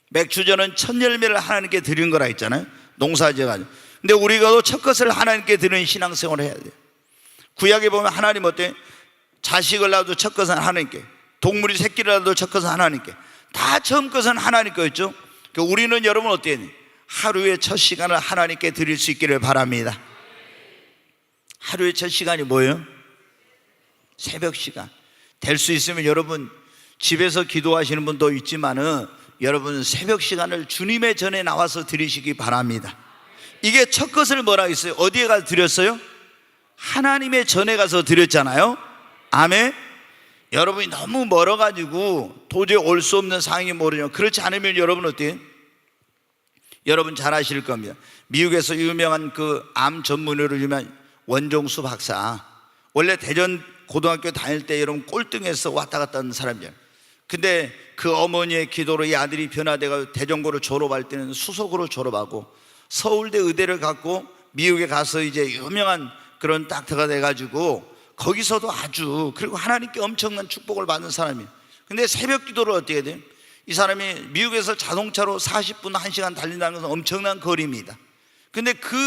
맥주전은 첫 열매를 하나님께 드린 거라 했잖아요. 농사지어가지고. 근데 우리가 첫 것을 하나님께 드리는 신앙생활을 해야 돼요. 구약에 보면 하나님 어때? 자식을 낳아도 첫 것은 하나님께, 동물이 새끼를 낳아도 첫 것은 하나님께, 다 처음 것은 하나님 거였죠. 우리는 여러분 어때요? 하루의 첫 시간을 하나님께 드릴 수 있기를 바랍니다. 하루의 첫 시간이 뭐예요? 새벽 시간. 될 수 있으면 여러분 집에서 기도하시는 분도 있지만은 여러분 새벽 시간을 주님의 전에 나와서 드리시기 바랍니다. 이게 첫 것을 뭐라 했어요? 어디에 가서 드렸어요? 하나님의 전에 가서 드렸잖아요. 아멘. 여러분이 너무 멀어가지고 도저히 올 수 없는 상황이 모르냐. 그렇지 않으면 여러분 어때요? 여러분 잘 아실 겁니다. 미국에서 유명한 그 암 전문의로 유명한 원종수 박사, 원래 대전 고등학교 다닐 때 여러분 꼴등에서 왔다 갔다 하는 사람이잖아요. 근데 그 어머니의 기도로 이 아들이 변화되고 대전고를 졸업할 때는 수석으로 졸업하고 서울대 의대를 갖고 미국에 가서 이제 유명한 그런 닥터가 돼가지고 거기서도 아주, 그리고 하나님께 엄청난 축복을 받는 사람이에요. 근데 새벽 기도를 어떻게 돼요? 이 사람이 미국에서 자동차로 40분 1시간 달린다는 것은 엄청난 거리입니다. 근데 그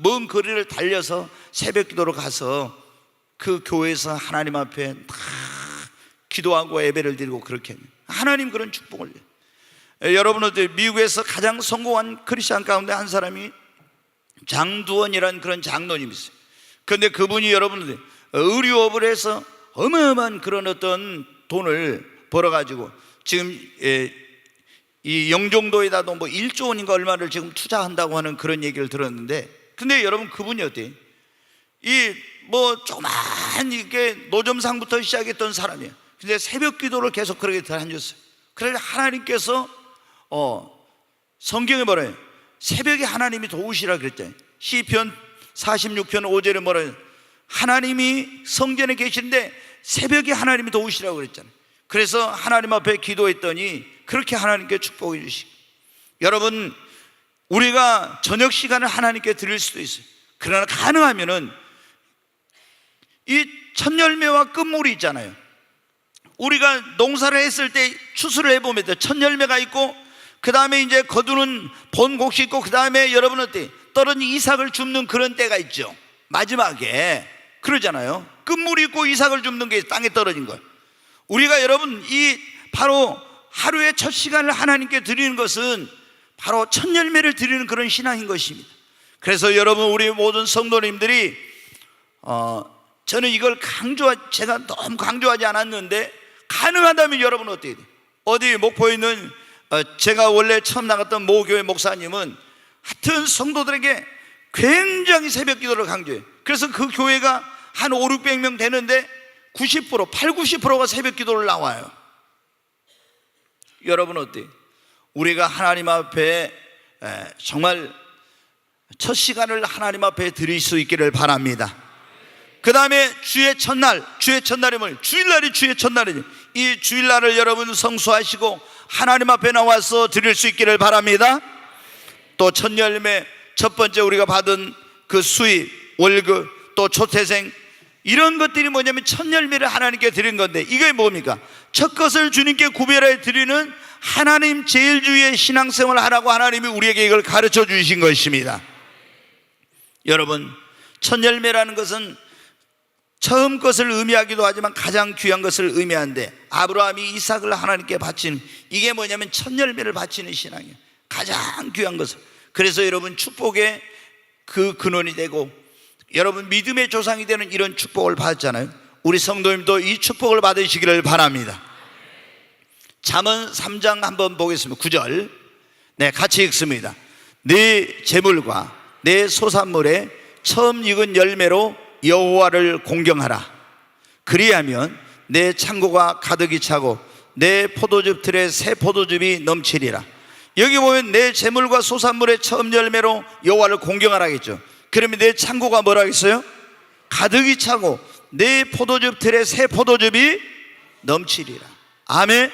먼 거리를 달려서 새벽 기도로 가서 그 교회에서 하나님 앞에 다 기도하고 예배를 드리고 그렇게 합니다. 하나님 그런 축복을 줘요. 여러분들 미국에서 가장 성공한 크리스찬 가운데 한 사람이 장두원이라는 그런 장로님이 있어요. 그런데 그분이 여러분들 의료업을 해서 어마어마한 그런 어떤 돈을 벌어가지고 지금 이 영종도에다도 뭐 1조 원인가 얼마를 지금 투자한다고 하는 그런 얘기를 들었는데, 근데 여러분 그분이 어때요? 이 뭐 조그만 이게 노점상부터 시작했던 사람이에요. 근데 새벽 기도를 계속 그렇게 다녔어요. 그래서 하나님께서 성경에 새벽에 하나님이 도우시라 그랬잖아요. 시편 46편 5절에 뭐래요? 하나님이 성전에 계시는데 새벽에 하나님이 도우시라고 그랬잖아요. 그래서 하나님 앞에 기도했더니 그렇게 하나님께 축복해 주시고, 여러분 우리가 저녁 시간을 하나님께 드릴 수도 있어요. 그러나 가능하면은 이 첫 열매와 끝물이 있잖아요. 우리가 농사를 했을 때 추수를 해보면 첫 열매가 있고 그 다음에 이제 거두는 본곡이 있고 그 다음에 여러분 어때? 떨어진 이삭을 줍는 그런 때가 있죠. 마지막에 그러잖아요. 끝물이 있고 이삭을 줍는 게 땅에 떨어진 거예요. 우리가 여러분 이 바로 하루의 첫 시간을 하나님께 드리는 것은 바로 첫 열매를 드리는 그런 신앙인 것입니다. 그래서 여러분 우리 모든 성도님들이 저는 이걸 제가 너무 강조하지 않았는데 가능하다면 여러분 어떻게 돼요? 어디 목포에 있는 제가 원래 처음 나갔던 모교회 목사님은 하여튼 성도들에게 굉장히 새벽 기도를 강조해요. 그래서 그 교회가 한 500~600명 되는데 80%가 새벽 기도를 나와요. 여러분 어때요? 우리가 하나님 앞에 정말 첫 시간을 하나님 앞에 드릴 수 있기를 바랍니다. 그 다음에 주의 첫날이 뭐예요? 주일날이 주의 첫날이죠. 이 주일날을 여러분 성수하시고 하나님 앞에 나와서 드릴 수 있기를 바랍니다. 또 첫 열매, 첫 번째 우리가 받은 그 수입, 월급, 또 초태생, 이런 것들이 뭐냐면 첫 열매를 하나님께 드린 건데, 이게 뭡니까? 첫 것을 주님께 구별해 드리는 하나님 제일주의 신앙생활을 하라고 하나님이 우리에게 이걸 가르쳐 주신 것입니다. 여러분, 첫 열매라는 것은 처음 것을 의미하기도 하지만 가장 귀한 것을 의미하는데, 아브라함이 이삭을 하나님께 바치는, 이게 뭐냐면 첫 열매를 바치는 신앙이에요. 가장 귀한 것을. 그래서 여러분 축복의 그 근원이 되고 여러분 믿음의 조상이 되는 이런 축복을 받았잖아요. 우리 성도님도 이 축복을 받으시기를 바랍니다. 잠언 3장 한번 보겠습니다. 9절 같이 읽습니다. 네 재물과 내 소산물에 처음 익은 열매로 여호와를 공경하라. 그리하면 내 창고가 가득히 차고 내 포도즙 틀에 새 포도즙이 넘치리라. 여기 보면 내 재물과 소산물의 처음 열매로 여호와를 공경하라겠죠. 그러면 내 창고가 뭐라겠어요? 가득히 차고 내 포도즙 틀에 새 포도즙이 넘치리라. 아멘.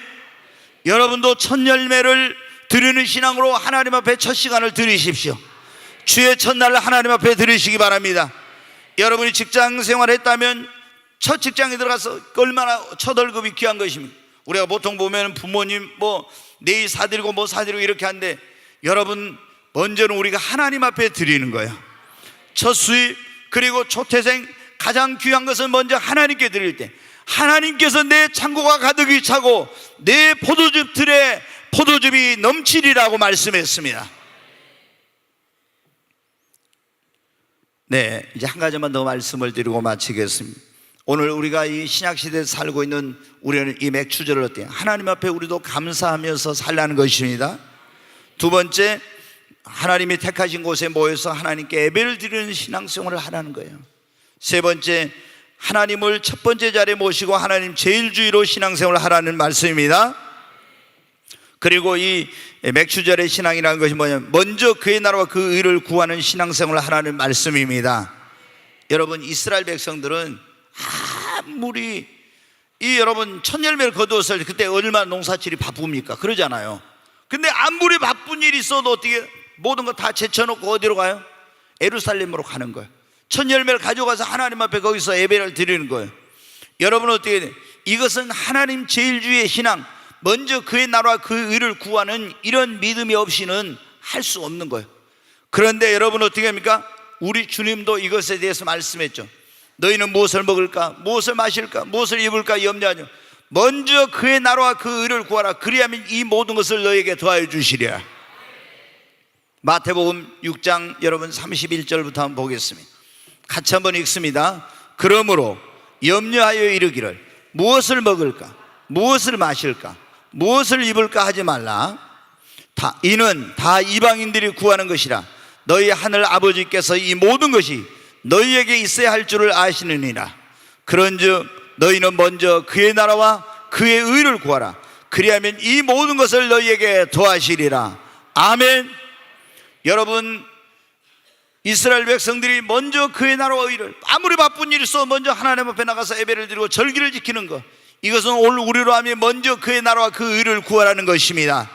여러분도 첫 열매를 드리는 신앙으로 하나님 앞에 첫 시간을 드리십시오. 주의 첫날 하나님 앞에 드리시기 바랍니다. 여러분이 직장 생활했다면 첫 직장에 들어가서 얼마나 첫 월급이 귀한 것입니까? 우리가 보통 보면 부모님 내일 사드리고 사드리고 이렇게 하는데, 여러분 먼저는 우리가 하나님 앞에 드리는 거예요. 첫 수입 그리고 초태생 가장 귀한 것은 먼저 하나님께 드릴 때 하나님께서 내 창고가 가득히 차고 내 포도즙 틀에 포도즙이 넘치리라고 말씀했습니다. 이제 한 가지만 더 말씀을 드리고 마치겠습니다. 오늘 우리가 이 신약시대에 살고 있는 우리는 이 맥추절을 어때요? 하나님 앞에 우리도 감사하면서 살라는 것입니다. 두 번째, 하나님이 택하신 곳에 모여서 하나님께 예배를 드리는 신앙생활을 하라는 거예요. 세 번째, 하나님을 첫 번째 자리에 모시고 하나님 제일주의로 신앙생활을 하라는 말씀입니다. 그리고 이 맥추절의 신앙이라는 것이 뭐냐면 먼저 그의 나라와 그 의를 구하는 신앙생활을 하라는 말씀입니다. 여러분, 이스라엘 백성들은 아무리 여러분 첫 열매를 거두었을 때 그때 얼마나 농사질이 바쁩니까? 그러잖아요. 근데 아무리 바쁜 일이 있어도 어떻게 모든 거 다 제쳐놓고 어디로 가요? 예루살렘으로 가는 거예요. 첫 열매를 가져가서 하나님 앞에 거기서 예배를 드리는 거예요. 여러분 어떻게 돼요? 이것은 하나님 제일주의의 신앙, 먼저 그의 나라와 그 의를 구하는 이런 믿음이 없이는 할 수 없는 거예요. 그런데 여러분 어떻게 합니까? 우리 주님도 이것에 대해서 말씀했죠. 너희는 무엇을 먹을까? 무엇을 마실까? 무엇을 입을까? 염려하냐. 먼저 그의 나라와 그 의를 구하라. 그리하면 이 모든 것을 너에게 더하여 주시리라. 마태복음 6장 여러분 31절부터 한번 보겠습니다. 같이 한번 읽습니다. 그러므로 염려하여 이르기를 무엇을 먹을까? 무엇을 마실까? 무엇을 입을까 하지 말라. 이는 다 이방인들이 구하는 것이라. 너희 하늘 아버지께서 이 모든 것이 너희에게 있어야 할 줄을 아시느니라. 그런즉 너희는 먼저 그의 나라와 그의 의를 구하라. 그리하면 이 모든 것을 너희에게 더하시리라. 아멘. 여러분, 이스라엘 백성들이 먼저 그의 나라와 의를, 아무리 바쁜 일이 있어 먼저 하나님 앞에 나가서 예배를 드리고 절기를 지키는 것, 이것은 오늘 우리로 하면 먼저 그의 나라와 그 의를 구하라는 것입니다.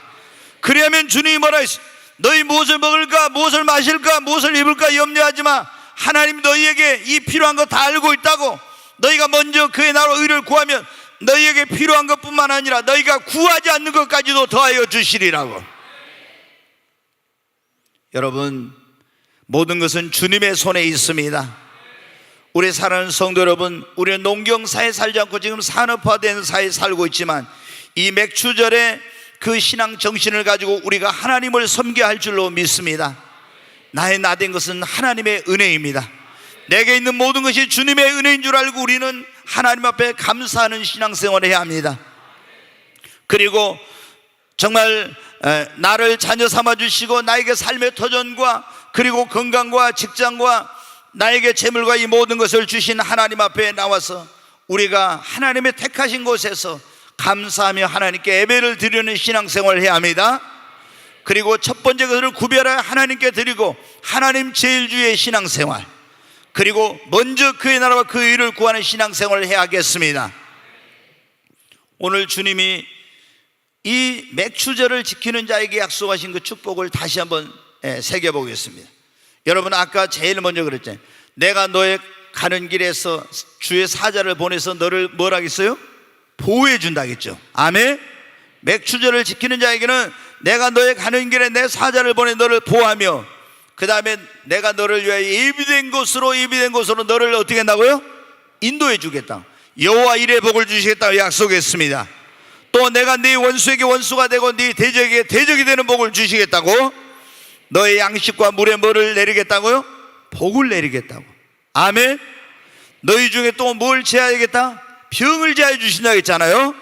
그리하면 주님이 뭐라 했어요? 너희 무엇을 먹을까? 무엇을 마실까? 무엇을 입을까? 염려하지 마. 하나님 너희에게 이 필요한 거 다 알고 있다고. 너희가 먼저 그의 나라와 의를 구하면 너희에게 필요한 것뿐만 아니라 너희가 구하지 않는 것까지도 더하여 주시리라고. 여러분, 모든 것은 주님의 손에 있습니다. 우리 사랑하는 성도 여러분, 우리는 농경사에 살지 않고 지금 산업화된 사회에 살고 있지만 이 맥추절에 그 신앙 정신을 가지고 우리가 하나님을 섬겨야 할 줄로 믿습니다. 나의 나된 것은 하나님의 은혜입니다. 내게 있는 모든 것이 주님의 은혜인 줄 알고 우리는 하나님 앞에 감사하는 신앙생활을 해야 합니다. 그리고 정말 나를 자녀 삼아주시고 나에게 삶의 터전과 그리고 건강과 직장과 나에게 재물과 이 모든 것을 주신 하나님 앞에 나와서 우리가 하나님의 택하신 곳에서 감사하며 하나님께 예배를 드리는 신앙생활을 해야 합니다. 그리고 첫 번째 것을 구별하여 하나님께 드리고 하나님 제일주의의 신앙생활, 그리고 먼저 그의 나라와 그 의를 구하는 신앙생활을 해야겠습니다. 오늘 주님이 이 맥추절을 지키는 자에게 약속하신 그 축복을 다시 한번 새겨보겠습니다. 여러분, 아까 제일 먼저 그랬잖아요. 내가 너의 가는 길에서 주의 사자를 보내서 너를 뭘 하겠어요? 보호해 준다겠죠. 아멘. 맥추절을 지키는 자에게는 내가 너의 가는 길에 내 사자를 보내 너를 보호하며, 그 다음에 내가 너를 위하여 예비된 곳으로 너를 어떻게 한다고요? 인도해 주겠다. 여호와 이레 복을 주시겠다고 약속했습니다. 또 내가 네 원수에게 원수가 되고 네 대적에게 대적이 되는 복을 주시겠다고. 너의 양식과 물에 뭐를 내리겠다고요? 복을 내리겠다고. 아멘. 너희 중에 또 뭘 제하겠다? 병을 제하여 주신다고 했잖아요.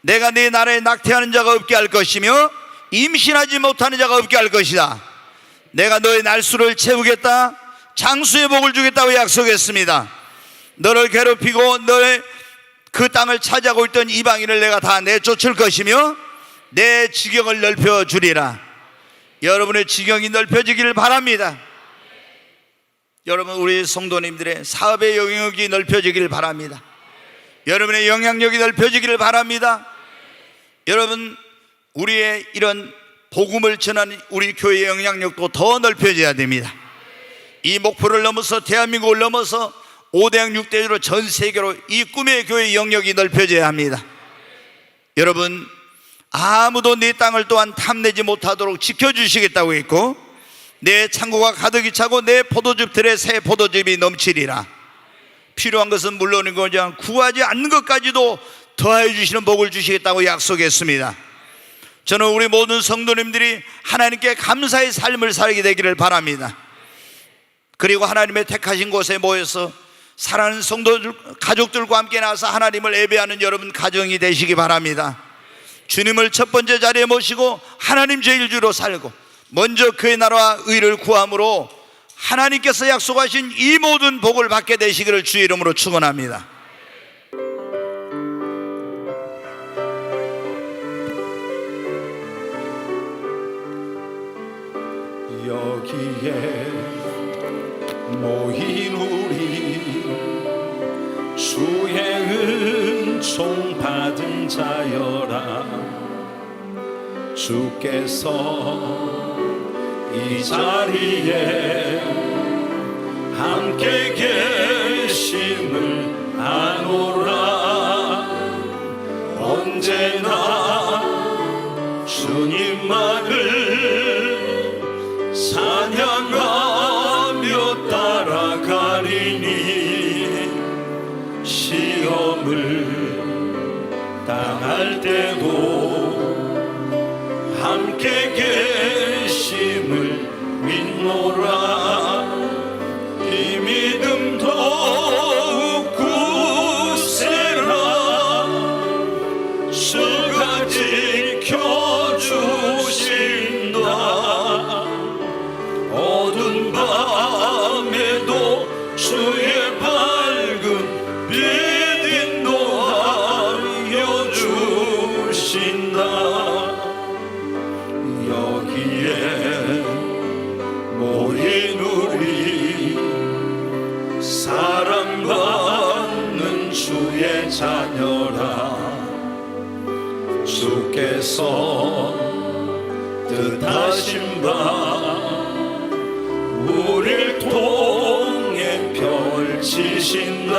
내가 네 나라에 낙태하는 자가 없게 할 것이며 임신하지 못하는 자가 없게 할 것이다. 내가 너의 날수를 채우겠다. 장수의 복을 주겠다고 약속했습니다. 너를 괴롭히고 너의 그 땅을 차지하고 있던 이방인을 내가 다 내쫓을 것이며 내 지경을 넓혀주리라. 여러분의 지경이 넓혀지기를 바랍니다. 여러분, 우리 성도님들의 사업의 영역이 넓혀지기를 바랍니다. 여러분의 영향력이 넓혀지기를 바랍니다. 여러분, 우리의 이런 복음을 전하는 우리 교회의 영향력도 더 넓혀져야 됩니다. 이 목표를 넘어서 대한민국을 넘어서 5대양 6대주로 전 세계로 이 꿈의 교회의 영역이 넓혀져야 합니다. 여러분, 아무도 네 땅을 또한 탐내지 못하도록 지켜주시겠다고 했고 내 창고가 가득히 차고 내 포도즙들의 새 포도즙이 넘치리라. 필요한 것은 물론이고 그냥 구하지 않는 것까지도 더하여 주시는 복을 주시겠다고 약속했습니다. 저는 우리 모든 성도님들이 하나님께 감사의 삶을 살게 되기를 바랍니다. 그리고 하나님의 택하신 곳에 모여서 사랑하는 성도들, 가족들과 함께 나와서 하나님을 예배하는 여러분 가정이 되시기 바랍니다. 주님을 첫 번째 자리에 모시고 하나님 제일주로 살고 먼저 그의 나라와 의를 구함으로 하나님께서 약속하신 이 모든 복을 받게 되시기를 주의 이름으로 축원합니다. 여기에 모인 우리 주의 은총 받은 자여라. 주께서 이 자리에 함께 계심을 아노라. 언제나 주님만을 찬양하며 따라가리니 시험을 당할 때도 함께 계심을 믿노라. 이 믿음 더욱 굳세라. 주가 지켜주신다. 어두운 밤에도 주의 밝은 빛 인도하여 주신다. 여기에 모인 우리 사랑받는 주의 자녀라. 주께서 뜻하신 바 우릴 통해 펼치신다.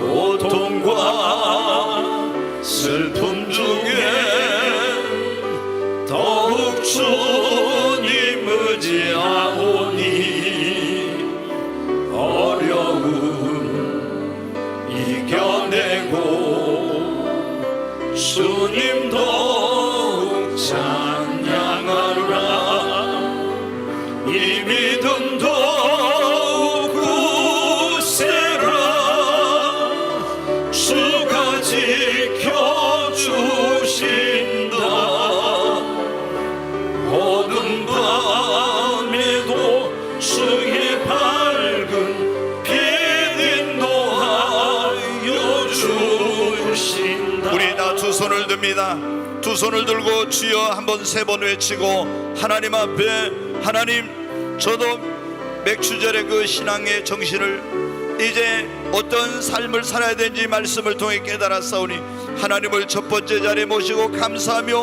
고통과 슬픔 중에 더욱 주님 의지하오니 어려움 이겨내고 주님 더욱 찬양하라. 이 믿음 더욱 굳세라. 주가 지켜주신다. 어두운 밤에도 주의 밝은 빛 인도하여 주신다. 우리 다 두 손을 듭니다. 두 손을 들고 주여 한번 세 번 외치고 하나님 앞에, 하나님, 저도 맥주절의 그 신앙의 정신을 이제 어떤 삶을 살아야 되는지 말씀을 통해 깨달았사오니 하나님을 첫 번째 자리에 모시고 감사하며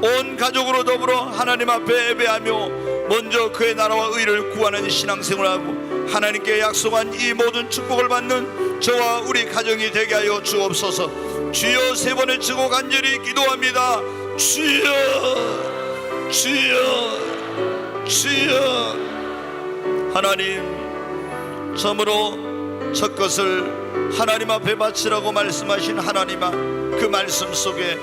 온 가족으로 더불어 하나님 앞에 예배하며 먼저 그의 나라와 의를 구하는 신앙생활을 하고 하나님께 약속한 이 모든 축복을 받는 저와 우리 가정이 되게 하여 주옵소서. 주여 세 번 외치고 간절히 기도합니다. 주여, 주여, 주여. 하나님, 참으로 첫 것을 하나님 앞에 바치라고 말씀하신 하나님아, 그 말씀 속에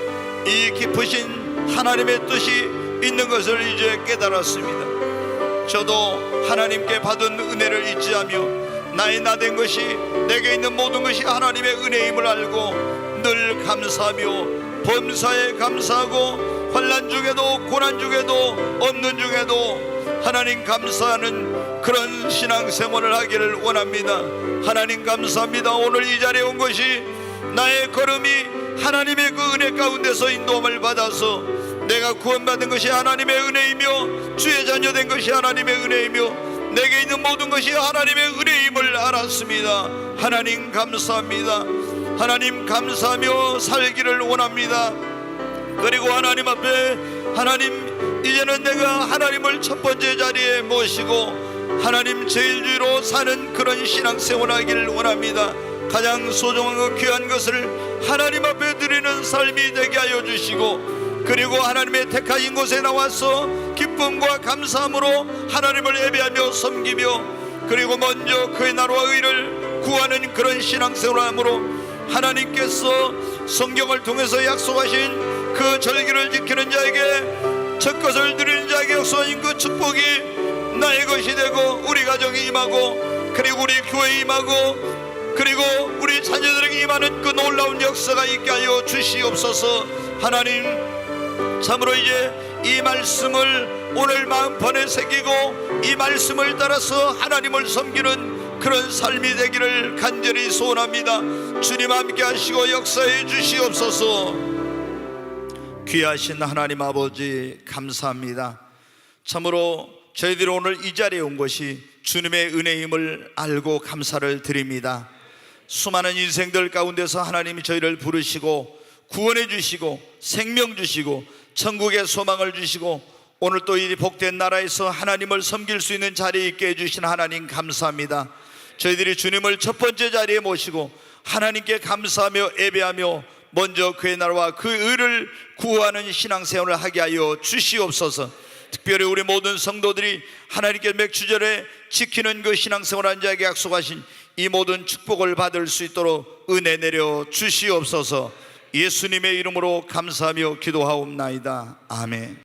이 깊으신 하나님의 뜻이 있는 것을 이제 깨달았습니다. 저도 하나님께 받은 은혜를 잊지 않으며 나의 나된 것이, 내게 있는 모든 것이 하나님의 은혜임을 알고 늘 감사하며 범사에 감사하고 환난 중에도 고난 중에도 없는 중에도 하나님 감사하는 그런 신앙생활을 하기를 원합니다. 하나님 감사합니다. 오늘 이 자리에 온 것이 나의 걸음이 하나님의 그 은혜 가운데서 인도함을 받아서 내가 구원받은 것이 하나님의 은혜이며 주의 자녀 된 것이 하나님의 은혜이며 내게 있는 모든 것이 하나님의 은혜임을 알았습니다. 하나님 감사합니다. 하나님 감사하며 살기를 원합니다. 그리고 하나님 앞에, 하나님 이제는 내가 하나님을 첫 번째 자리에 모시고 하나님 제일주의로 사는 그런 신앙생활을 하기를 원합니다. 가장 소중하고 귀한 것을 하나님 앞에 드리는 삶이 되게 하여 주시고, 그리고 하나님의 택하신 곳에 나와서 기쁨과 감사함으로 하나님을 예배하며 섬기며, 그리고 먼저 그의 나라와 의를 구하는 그런 신앙생활함으로 하나님께서 성경을 통해서 약속하신 그 절기를 지키는 자에게, 첫 것을 드리는 자에게 약속하신 그 축복이 나의 것이 되고 우리 가정에 임하고, 그리고 우리 교회에 임하고, 그리고 우리 자녀들에게 임하는 그 놀라운 역사가 있게 하여 주시옵소서. 하나님, 참으로 이제 이 말씀을 오늘 마음판에 새기고 이 말씀을 따라서 하나님을 섬기는 그런 삶이 되기를 간절히 소원합니다. 주님 함께 하시고 역사해 주시옵소서. 귀하신 하나님 아버지, 감사합니다. 참으로 저희들이 오늘 이 자리에 온 것이 주님의 은혜임을 알고 감사를 드립니다. 수많은 인생들 가운데서 하나님이 저희를 부르시고 구원해 주시고 생명 주시고 천국의 소망을 주시고 오늘 또 이 복된 나라에서 하나님을 섬길 수 있는 자리에 있게 해주신 하나님 감사합니다. 저희들이 주님을 첫 번째 자리에 모시고 하나님께 감사하며 예배하며 먼저 그의 나라와 그 의를 구하는 신앙생활을 하게 하여 주시옵소서. 특별히 우리 모든 성도들이 하나님께 맥주절에 지키는 그 신앙생활한 자에게 약속하신 이 모든 축복을 받을 수 있도록 은혜 내려 주시옵소서. 예수님의 이름으로 감사하며 기도하옵나이다. 아멘.